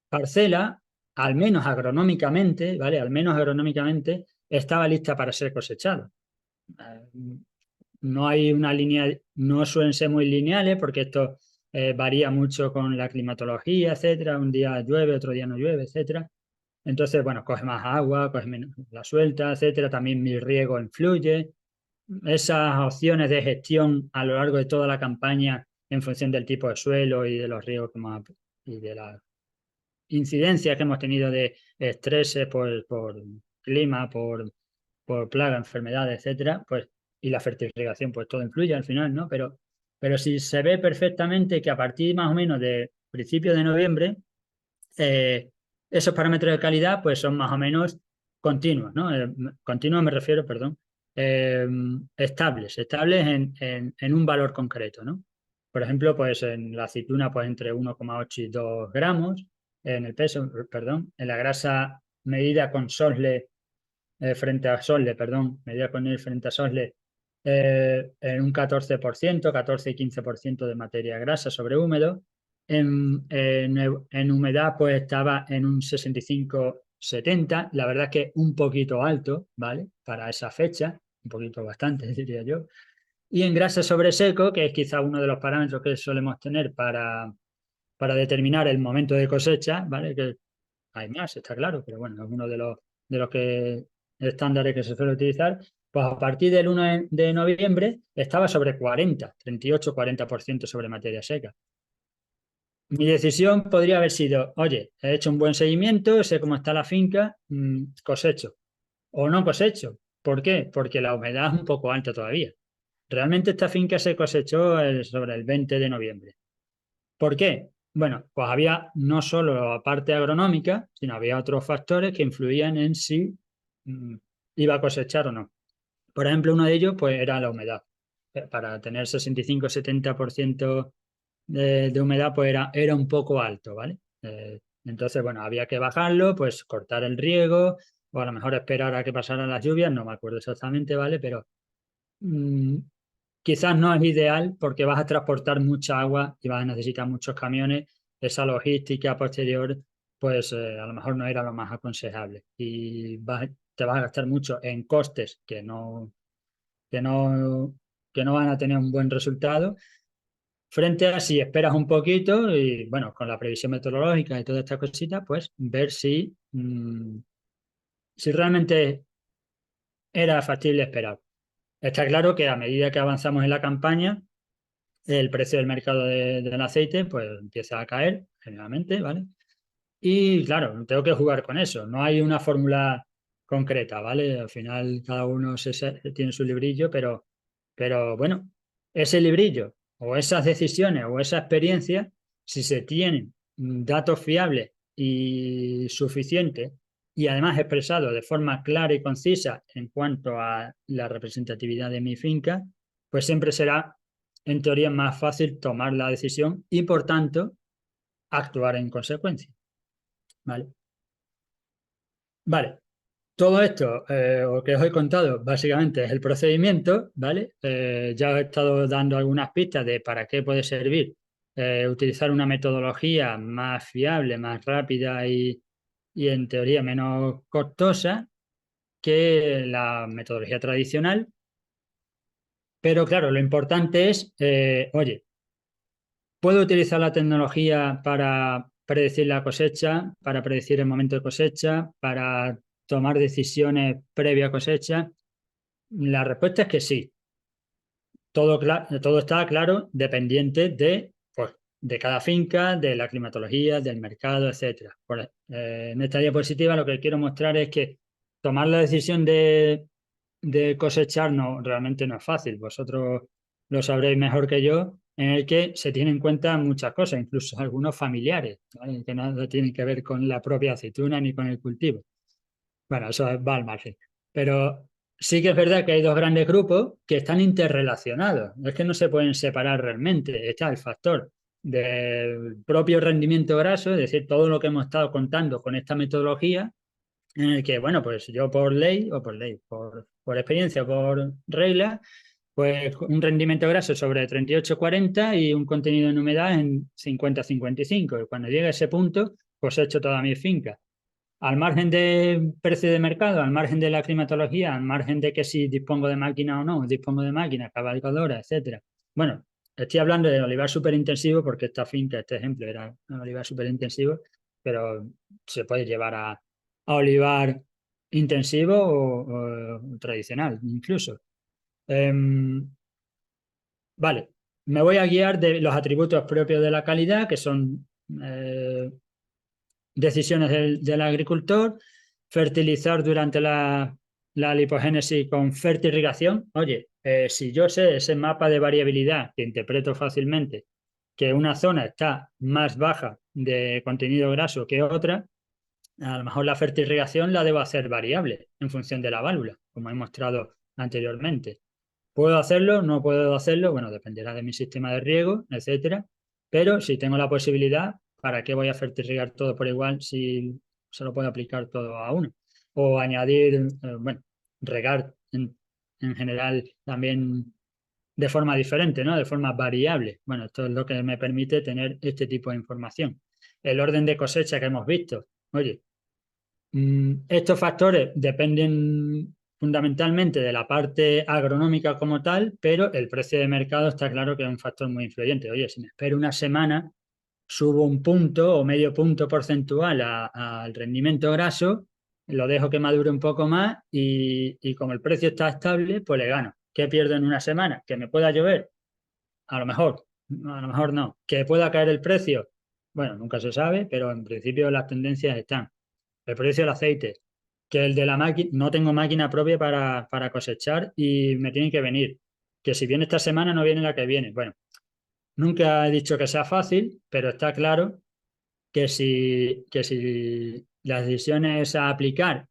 parcela, al menos agronómicamente, ¿vale? Al menos agronómicamente, estaba lista para ser cosechada. No hay una línea, no suelen ser muy lineales porque esto varía mucho con la climatología, etcétera. Un día llueve, otro día no llueve, etcétera. Entonces, bueno, coge más agua, coge menos, la suelta, etcétera. También mi riego influye. Esas opciones de gestión a lo largo de toda la campaña en función del tipo de suelo y de los riegos y de las incidencias que hemos tenido de estrés por clima, por plaga, enfermedades, etcétera, pues, y la fertilización, pues todo influye al final, ¿no? Pero si se ve perfectamente que a partir más o menos de principios de noviembre, esos parámetros de calidad pues son más o menos continuos, ¿no? Continuos me refiero, perdón, estables en un valor concreto, ¿no? Por ejemplo, pues en la aceituna pues entre 1,8 y 2 gramos, en el peso, perdón, en la grasa medida con SOSLE frente a SOSLE, perdón, medida con él frente a SOSLE, en un 14%, 14 y 15% de materia grasa sobre húmedo. En humedad pues estaba en un 65-70, la verdad que un poquito alto, ¿vale? Para esa fecha, un poquito bastante, diría yo. Y en grasa sobre seco, que es quizá uno de los parámetros que solemos tener para determinar el momento de cosecha, ¿vale? Que hay más, está claro, pero bueno, es uno de los estándares que se suele utilizar. Pues a partir del 1 de noviembre estaba sobre 40, 38-40% sobre materia seca. Mi decisión podría haber sido, oye, he hecho un buen seguimiento, sé cómo está la finca, cosecho. O no cosecho. ¿Por qué? Porque la humedad es un poco alta todavía. Realmente esta finca se cosechó sobre el 20 de noviembre. ¿Por qué? Bueno, pues había no solo la parte agronómica, sino había otros factores que influían en si iba a cosechar o no. Por ejemplo, uno de ellos pues, era la humedad. Para tener 65-70% de humedad pues era un poco alto, ¿vale? Entonces, bueno, había que bajarlo, pues cortar el riego o a lo mejor esperar a que pasaran las lluvias, no me acuerdo exactamente, ¿vale? Pero quizás no es ideal porque vas a transportar mucha agua y vas a necesitar muchos camiones. Esa logística posterior, pues a lo mejor no era lo más aconsejable. Y te vas a gastar mucho en costes que no, que no van a tener un buen resultado. Frente a si esperas un poquito y, bueno, con la previsión meteorológica y todas estas cositas, pues ver si realmente era factible esperar. Está claro que a medida que avanzamos en la campaña, el precio del mercado del aceite pues empieza a caer generalmente, ¿vale? Y claro, tengo que jugar con eso. No hay una fórmula concreta, ¿vale? Al final cada uno tiene su librillo, pero bueno, ese librillo o esas decisiones o esa experiencia, si se tienen datos fiables y suficientes y además expresados de forma clara y concisa en cuanto a la representatividad de mi finca, pues siempre será en teoría más fácil tomar la decisión y por tanto actuar en consecuencia. Vale. Vale. Todo esto, lo que os he contado, básicamente es el procedimiento, ¿vale? Ya os he estado dando algunas pistas de para qué puede servir utilizar una metodología más fiable, más rápida y en teoría menos costosa que la metodología tradicional. Pero claro, lo importante es, oye, ¿puedo utilizar la tecnología para predecir la cosecha, para predecir el momento de cosecha, para tomar decisiones previa cosecha? La respuesta es que sí. Todo está claro, dependiente pues, de cada finca, de la climatología, del mercado, etcétera. En esta diapositiva lo que quiero mostrar es que tomar la decisión de cosechar realmente no es fácil. Vosotros lo sabréis mejor que yo, en el que se tienen en cuenta muchas cosas, incluso algunos familiares, ¿vale? Que nada tienen que ver con la propia aceituna ni con el cultivo. Bueno, eso va al margen. Pero sí que es verdad que hay dos grandes grupos que están interrelacionados. Es que no se pueden separar realmente. Está el factor del propio rendimiento graso, es decir, todo lo que hemos estado contando con esta metodología, en el que, bueno, pues yo por ley, por experiencia o por regla, pues un rendimiento graso sobre 38-40 y un contenido en humedad en 50-55. Y cuando llegue a ese punto, pues he hecho toda mi finca. al margen de precio de mercado, al margen de la climatología, al margen de que si dispongo de máquina o no, dispongo de máquina, cabalgadora, etcétera. Bueno, estoy hablando de olivar superintensivo porque esta finca, este ejemplo, era un olivar superintensivo, pero se puede llevar a olivar intensivo o tradicional, incluso. Vale, me voy a guiar de los atributos propios de la calidad, que son decisiones del agricultor, fertilizar durante la lipogénesis con fertirrigación. Oye, si yo sé ese mapa de variabilidad que interpreto fácilmente, que una zona está más baja de contenido graso que otra, a lo mejor la fertirrigación la debo hacer variable en función de la válvula, como he mostrado anteriormente. ¿Puedo hacerlo? ¿No puedo hacerlo? Bueno, dependerá de mi sistema de riego, etcétera. Pero si tengo la posibilidad, ¿para qué voy a fertirrigar todo por igual si se lo puedo aplicar todo a uno? O añadir, bueno, regar en general también de forma diferente, ¿no? De forma variable. Bueno, esto es lo que me permite tener este tipo de información. El orden de cosecha que hemos visto. Oye, estos factores dependen fundamentalmente de la parte agronómica como tal, pero el precio de mercado está claro que es un factor muy influyente. Oye, si me espero una semana, subo un punto o medio punto porcentual al rendimiento graso, lo dejo que madure un poco más y como el precio está estable, pues le gano. ¿Qué pierdo en una semana? ¿Que me pueda llover? A lo mejor no. ¿Que pueda caer el precio? Bueno, nunca se sabe, pero en principio las tendencias están. El precio del aceite, que el de la máquina, no tengo máquina propia para cosechar y me tienen que venir. Que si viene esta semana, no viene la que viene. Bueno, nunca he dicho que sea fácil, pero está claro que si las decisiones a aplicar,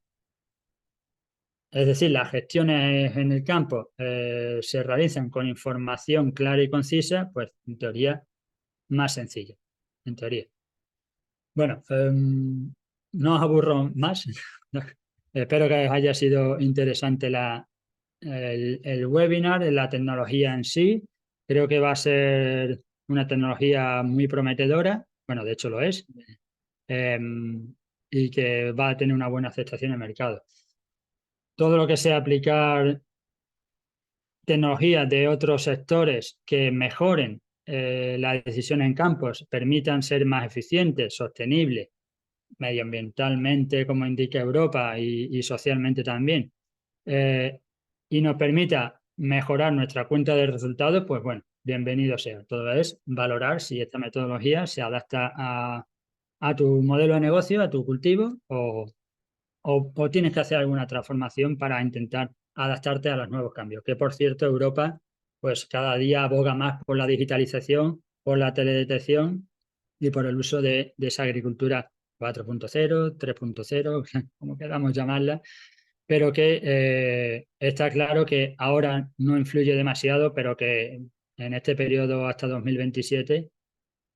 es decir, las gestiones en el campo, se realizan con información clara y concisa, pues en teoría más sencilla, en teoría. Bueno, no os aburro más. Espero que os haya sido interesante el webinar, la tecnología en sí. Creo que va a ser una tecnología muy prometedora. Bueno, de hecho lo es. Y que va a tener una buena aceptación en el mercado. Todo lo que sea aplicar tecnologías de otros sectores que mejoren las decisiones en campos, permitan ser más eficientes, sostenibles, medioambientalmente, como indica Europa, y socialmente también, y nos permita mejorar nuestra cuenta de resultados, pues bueno, bienvenido sea. Todo es valorar si esta metodología se adapta a tu modelo de negocio, a tu cultivo, o tienes que hacer alguna transformación para intentar adaptarte a los nuevos cambios. Que por cierto, Europa, pues cada día aboga más por la digitalización, por la teledetección y por el uso de esa agricultura 4.0, 3.0, como queramos llamarla, pero que está claro que ahora no influye demasiado, pero que en este periodo hasta 2027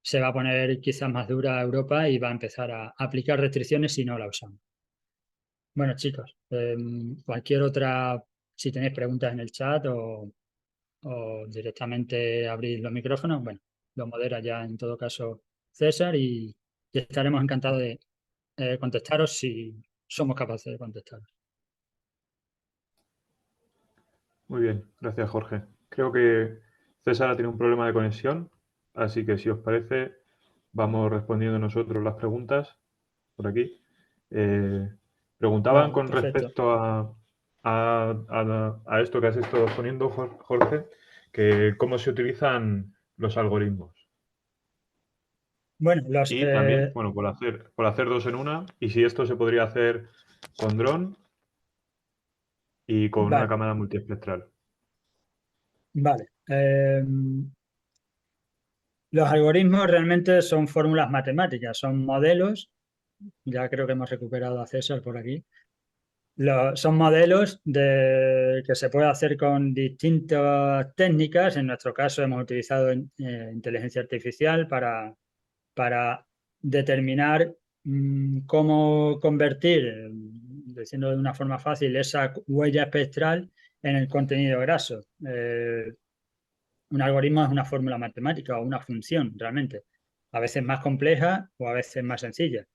se va a poner quizás más dura Europa y va a empezar a aplicar restricciones si no la usamos. Bueno, chicos, cualquier otra, si tenéis preguntas en el chat o directamente abrís los micrófonos, bueno, lo modera ya en todo caso César y estaremos encantados de contestaros si somos capaces de contestaros. Muy bien, gracias Jorge. Creo que César ha tenido un problema de conexión, así que si os parece, vamos respondiendo nosotros las preguntas por aquí. Preguntaban Vale, con perfecto. respecto a esto que has estado poniendo, Jorge, que cómo se utilizan los algoritmos. Bueno, Y también, bueno, por hacer dos en una, y si esto se podría hacer con dron y con una vale, cámara multiespectral. vale. Los algoritmos realmente son fórmulas matemáticas, son modelos. Ya creo que hemos recuperado a César por aquí. Son modelos que se puede hacer con distintas técnicas. En nuestro caso hemos utilizado inteligencia artificial para determinar cómo convertir, diciendo de una forma fácil, esa huella espectral en el contenido graso. Un algoritmo es una fórmula matemática o una función realmente, a veces más compleja o a veces más sencilla,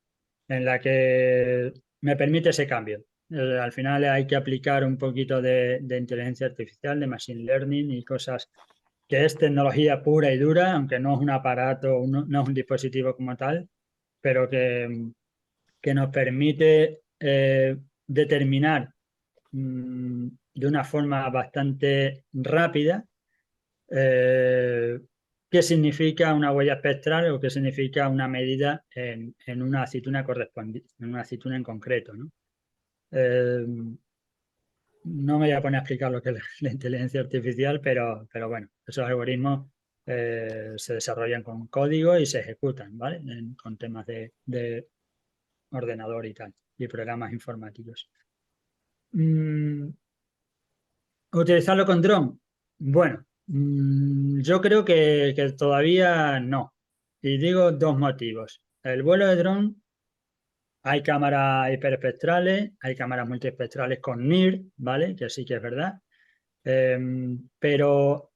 en la que me permite ese cambio. Al final hay que aplicar un poquito de inteligencia artificial, de machine learning y cosas que es tecnología pura y dura, aunque no es un aparato, no es un dispositivo como tal, pero que nos permite determinar de una forma bastante rápida qué significa una huella espectral o qué significa una medida en una aceituna correspondiente, en una aceituna en concreto, ¿no? No me voy a poner a explicar lo que es la inteligencia artificial, pero bueno, esos algoritmos se desarrollan con código y se ejecutan, ¿vale? Con temas de ordenador y tal, y programas informáticos. ¿Utilizarlo con dron? Bueno, yo creo que todavía no. Y digo dos motivos. El vuelo de dron, hay cámaras hiperespectrales, hay cámaras multiespectrales con NIR, ¿vale? Que sí que es verdad. Pero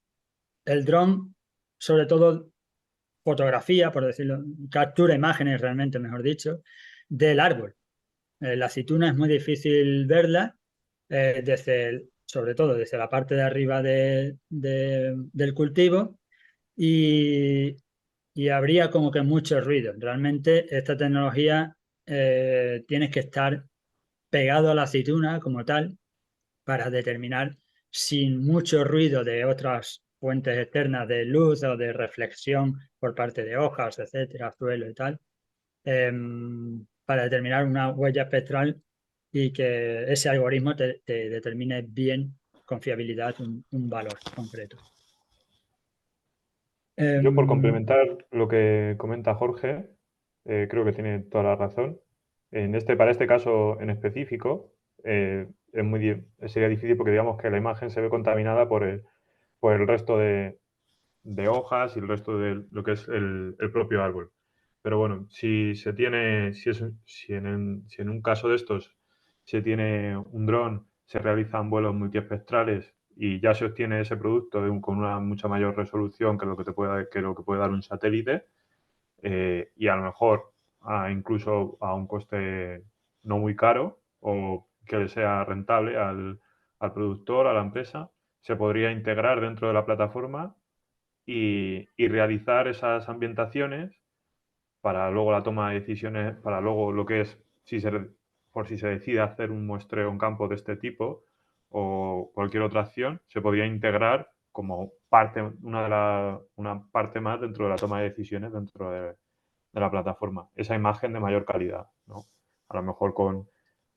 el dron, sobre todo fotografía, por decirlo, captura imágenes realmente, mejor dicho, del árbol. La aceituna es muy difícil verla sobre todo desde la parte de arriba del cultivo y, y habría como que mucho ruido. Realmente esta tecnología tienes que estar pegado a la aceituna como tal para determinar sin mucho ruido de otras fuentes externas de luz o de reflexión por parte de hojas, etcétera, suelo y tal, para determinar una huella espectral y que ese algoritmo te determine bien con fiabilidad un valor concreto. Yo, por complementar lo que comenta Jorge, creo que tiene toda la razón. Para este caso en específico, sería difícil porque digamos que la imagen se ve contaminada por el resto de hojas y el resto de lo que es el propio árbol. Pero bueno, si en un caso de estos se tiene un dron, se realizan vuelos multiespectrales y ya se obtiene ese producto con una mucha mayor resolución que lo que puede dar un satélite, y a lo mejor incluso a un coste no muy caro o que le sea rentable al productor, a la empresa, se podría integrar dentro de la plataforma y realizar esas ambientaciones para luego la toma de decisiones, para luego lo que es, por si se decide hacer un muestreo en campo de este tipo o cualquier otra acción, se podría integrar como una parte más dentro de la toma de decisiones dentro de la plataforma. Esa imagen de mayor calidad, ¿no? A lo mejor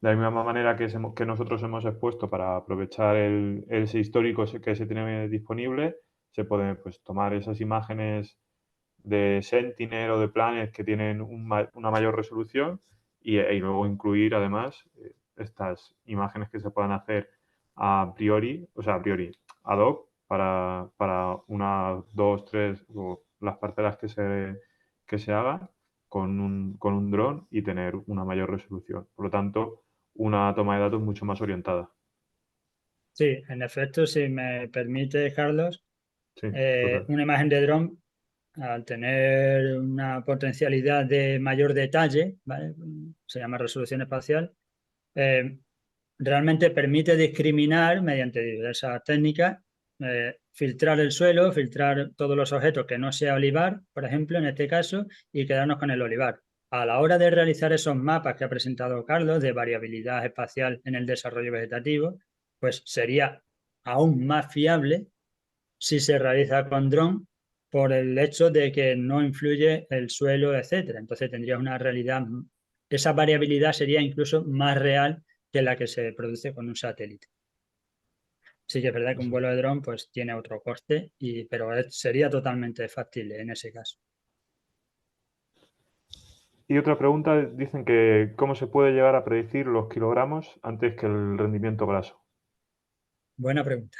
de la misma manera que nosotros hemos expuesto para aprovechar ese histórico que se tiene disponible, se pueden pues, tomar esas imágenes de Sentinel o de Planet que tienen una mayor resolución y luego incluir además estas imágenes que se puedan hacer a priori, o sea, a priori, ad hoc para una, dos, tres o las parcelas que se hagan con un dron y tener una mayor resolución. Por lo tanto, una toma de datos mucho más orientada. Sí, en efecto, si me permite, Carlos, Sí, total. una imagen de dron, al tener una potencialidad de mayor detalle, ¿vale? Se llama resolución espacial, realmente permite discriminar mediante diversas técnicas, filtrar el suelo, filtrar todos los objetos que no sea olivar, por ejemplo, en este caso, y quedarnos con el olivar. A la hora de realizar esos mapas que ha presentado Carlos de variabilidad espacial en el desarrollo vegetativo, pues sería aún más fiable si se realiza con dron por el hecho de que no influye el suelo, etcétera. Entonces tendría una realidad, esa variabilidad sería incluso más real que la que se produce con un satélite. Sí que es verdad que un vuelo de dron pues tiene otro coste, pero sería totalmente factible en ese caso. Y otra pregunta, dicen que ¿cómo se puede llegar a predecir los kilogramos antes que el rendimiento graso? Buena pregunta.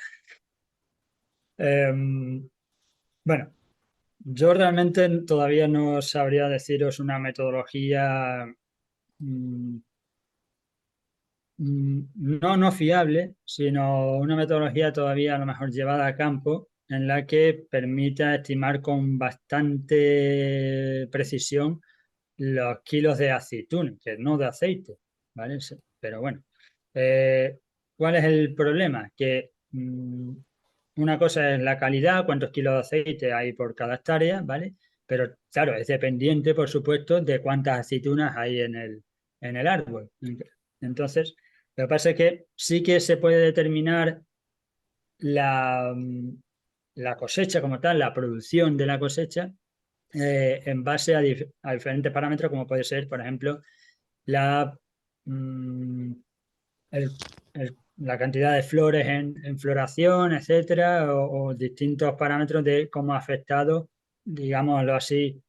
Bueno, yo realmente todavía no sabría deciros una metodología no fiable, sino una metodología todavía a lo mejor llevada a campo en la que permita estimar con bastante precisión los kilos de aceituna, que no de aceite, ¿vale? Pero bueno, ¿cuál es el problema? Que una cosa es la calidad, cuántos kilos de aceite hay por cada hectárea, ¿vale? Pero claro, es dependiente, por supuesto, de cuántas aceitunas hay en el árbol. Entonces, lo que pasa es que sí que se puede determinar la cosecha como tal, la producción de la cosecha, en base a diferentes parámetros, como puede ser, por ejemplo, la, mm, la cantidad de flores en floración, etcétera, o distintos parámetros de cómo ha afectado, digámoslo así,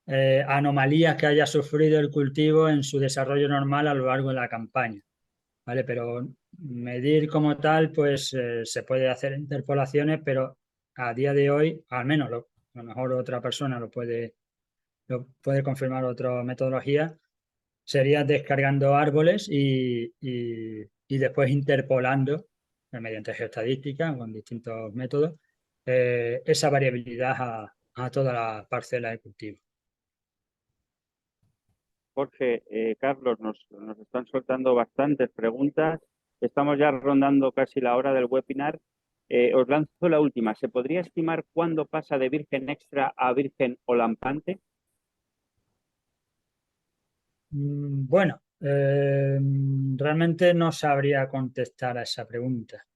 anomalías que haya sufrido el cultivo en su desarrollo normal a lo largo de la campaña. ¿Vale? Pero medir como tal, pues se puede hacer interpolaciones, pero a día de hoy, al menos a lo mejor otra persona lo puede confirmar otra metodología, sería descargando árboles y después interpolando mediante geoestadística con distintos métodos esa variabilidad a toda la parcela de cultivo. Jorge, Carlos, nos están soltando bastantes preguntas. Estamos ya rondando casi la hora del webinar. Os lanzo la última. ¿Se podría estimar cuándo pasa de virgen extra a virgen o lampante? Bueno, realmente no sabría contestar a esa pregunta.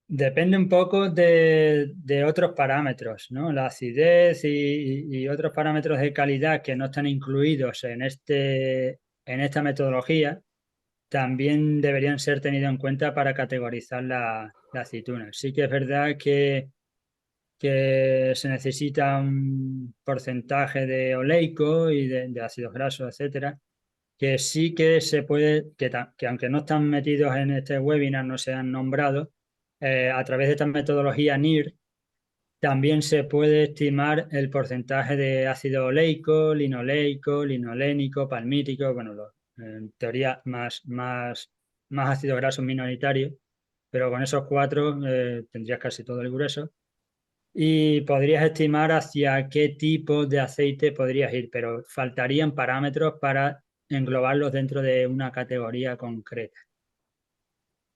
Depende un poco de otros parámetros, ¿no? La acidez y otros parámetros de calidad que no están incluidos en esta metodología también deberían ser tenidos en cuenta para categorizar la aceituna. Sí que es verdad que se necesita un porcentaje de oleico y de ácidos grasos, etcétera, que sí que se puede, que aunque no están metidos en este webinar, no se han nombrado, a través de esta metodología NIR también se puede estimar el porcentaje de ácido oleico, linoleico, linolénico, palmítico, bueno, en teoría más ácidos grasos minoritarios, pero con esos cuatro tendrías casi todo el grueso y podrías estimar hacia qué tipo de aceite podrías ir, pero faltarían parámetros para englobarlos dentro de una categoría concreta.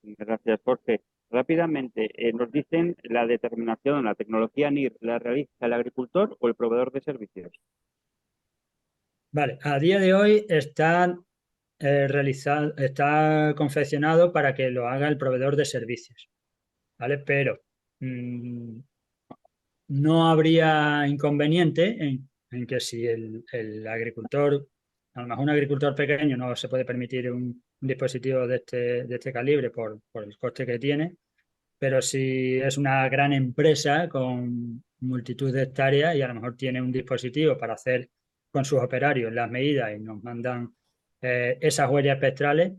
Gracias, Jorge. Rápidamente, nos dicen la determinación, la tecnología NIR, ¿la realiza el agricultor o el proveedor de servicios? Vale, a día de hoy está confeccionado para que lo haga el proveedor de servicios, ¿vale? Pero no habría inconveniente en que si el agricultor, a lo mejor un agricultor pequeño no se puede permitir un dispositivo de este calibre por el coste que tiene, pero si es una gran empresa con multitud de hectáreas y a lo mejor tiene un dispositivo para hacer con sus operarios las medidas y nos mandan esas huellas espectrales,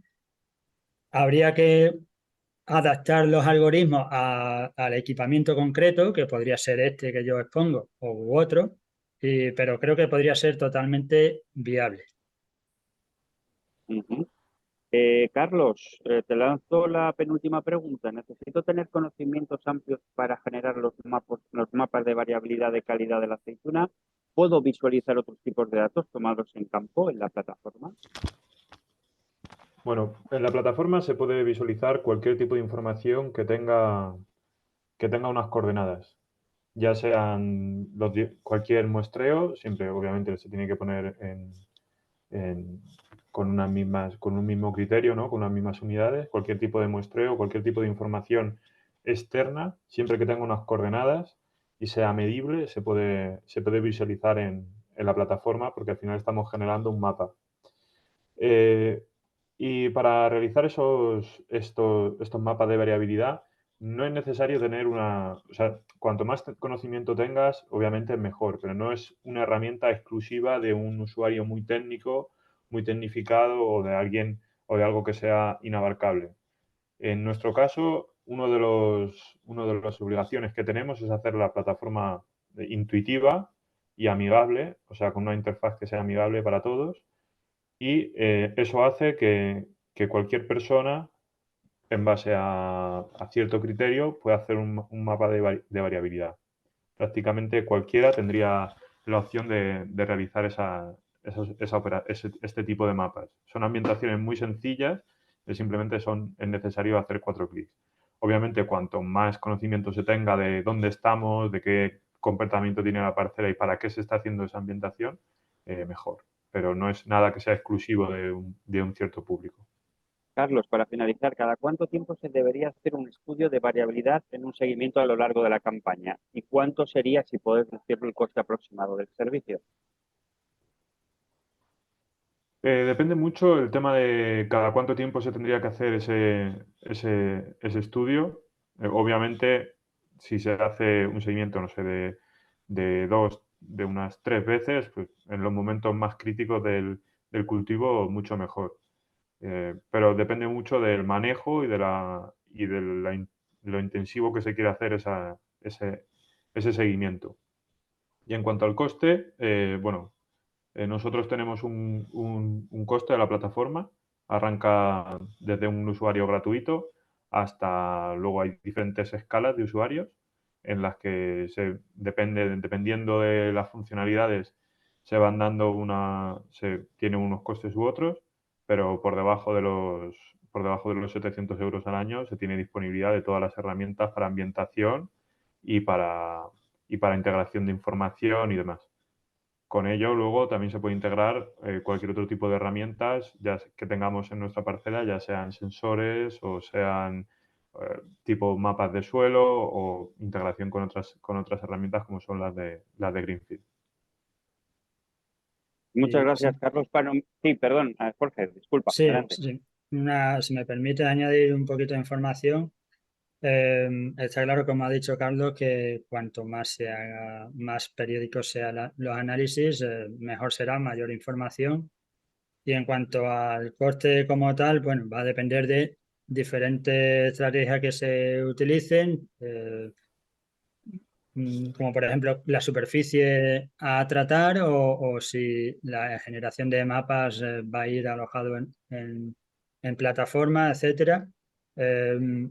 habría que adaptar los algoritmos al equipamiento concreto, que podría ser este que yo expongo u otro, pero creo que podría ser totalmente viable. Uh-huh. Carlos, te lanzo la penúltima pregunta. ¿Necesito tener conocimientos amplios para generar los mapas de variabilidad de calidad de la aceituna? ¿Puedo visualizar otros tipos de datos tomados en campo en la plataforma? Bueno, en la plataforma se puede visualizar cualquier tipo de información que tenga unas coordenadas, ya sean cualquier muestreo, siempre obviamente se tiene que poner con un mismo criterio, ¿no? Con unas mismas unidades, cualquier tipo de muestreo, cualquier tipo de información externa, siempre que tenga unas coordenadas y sea medible, se puede visualizar en la plataforma porque al final estamos generando un mapa. Y para realizar estos mapas de variabilidad, no es necesario tener o sea, cuanto más conocimiento tengas, obviamente es mejor, pero no es una herramienta exclusiva de un usuario muy técnico, muy tecnificado o de alguien o de algo que sea inabarcable. En nuestro caso, una de las obligaciones que tenemos es hacer la plataforma intuitiva y amigable, o sea, con una interfaz que sea amigable para todos. Y eso hace que cualquier persona, en base a cierto criterio, pueda hacer un mapa de variabilidad. Prácticamente cualquiera tendría la opción de realizar este tipo de mapas. Son ambientaciones muy sencillas que simplemente es necesario hacer 4 clics. Obviamente, cuanto más conocimiento se tenga de dónde estamos, de qué comportamiento tiene la parcela y para qué se está haciendo esa ambientación, mejor. Pero no es nada que sea exclusivo de un cierto público. Carlos, para finalizar, ¿cada cuánto tiempo se debería hacer un estudio de variabilidad en un seguimiento a lo largo de la campaña? ¿Y cuánto sería, si puedes decirlo, el coste aproximado del servicio? Depende mucho el tema de cada cuánto tiempo se tendría que hacer ese estudio. Obviamente, si se hace un seguimiento, no sé, de unas 3 veces, pues en los momentos más críticos del cultivo, mucho mejor. Pero depende mucho del manejo y lo intensivo que se quiere hacer ese seguimiento. Y en cuanto al coste, bueno, nosotros tenemos un coste de la plataforma, arranca desde un usuario gratuito hasta luego hay diferentes escalas de usuarios en las que dependiendo de las funcionalidades se van dando se tienen unos costes u otros, pero por debajo de los 700 euros al año se tiene disponibilidad de todas las herramientas para ambientación y para integración de información y demás. Con ello, luego también se puede integrar cualquier otro tipo de herramientas que tengamos en nuestra parcela, ya sean sensores o sean tipo mapas de suelo o integración con otras herramientas como son las de Greenfield. Muchas Y gracias, sí, Carlos. Sí, perdón, Jorge, disculpa, sí, adelante. sí. Si me permite añadir un poquito de información, está claro, como ha dicho Carlos, que cuanto más se haga, más periódicos sean los análisis, mejor será, mayor información. Y en cuanto al coste como tal, bueno, va a depender de diferentes estrategias que se utilicen, como por ejemplo la superficie a tratar o si la generación de mapas va a ir alojado en plataforma, etcétera. Eh,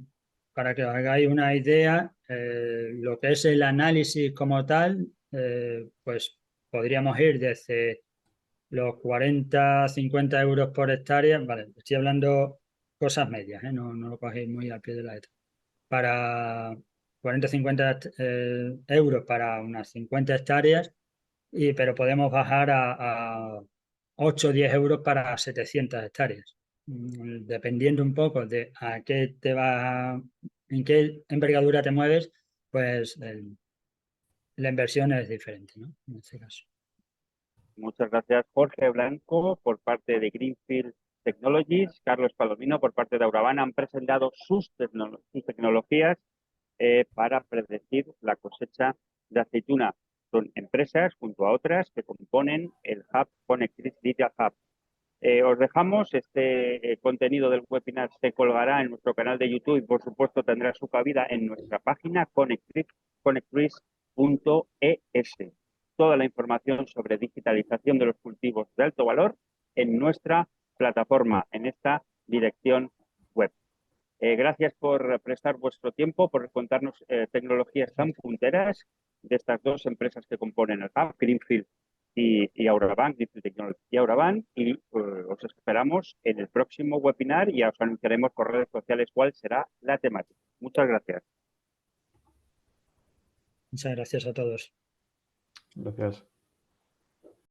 para que os hagáis una idea, lo que es el análisis como tal, pues podríamos ir desde los 40, 50 euros por hectárea, vale, estoy hablando cosas medias, no lo cogéis muy al pie de la letra. Para 40, 50 euros para unas 50 hectáreas, pero podemos bajar a 8 o 10 euros para 700 hectáreas. Dependiendo un poco de en qué envergadura te mueves, pues la inversión es diferente, ¿no? En este caso. Muchas gracias, Jorge Blanco, por parte de Greenfield Technologies. Carlos Palomino, por parte de Auraban, han presentado sus tecnologías para predecir la cosecha de aceituna. Son empresas, junto a otras, que componen el Hub Connect Digital Hub. Os dejamos, este contenido del webinar se colgará en nuestro canal de YouTube y, por supuesto, tendrá su cabida en nuestra página connectris.es. Toda la información sobre digitalización de los cultivos de alto valor en nuestra plataforma, en esta dirección web. Gracias por prestar vuestro tiempo, por contarnos tecnologías tan punteras de estas dos empresas que componen el Hub, Greenfield y Auraban, Greenfield Technology y Auraban, y os esperamos en el próximo webinar y os anunciaremos por redes sociales cuál será la temática. Muchas gracias. Muchas gracias a todos. Gracias.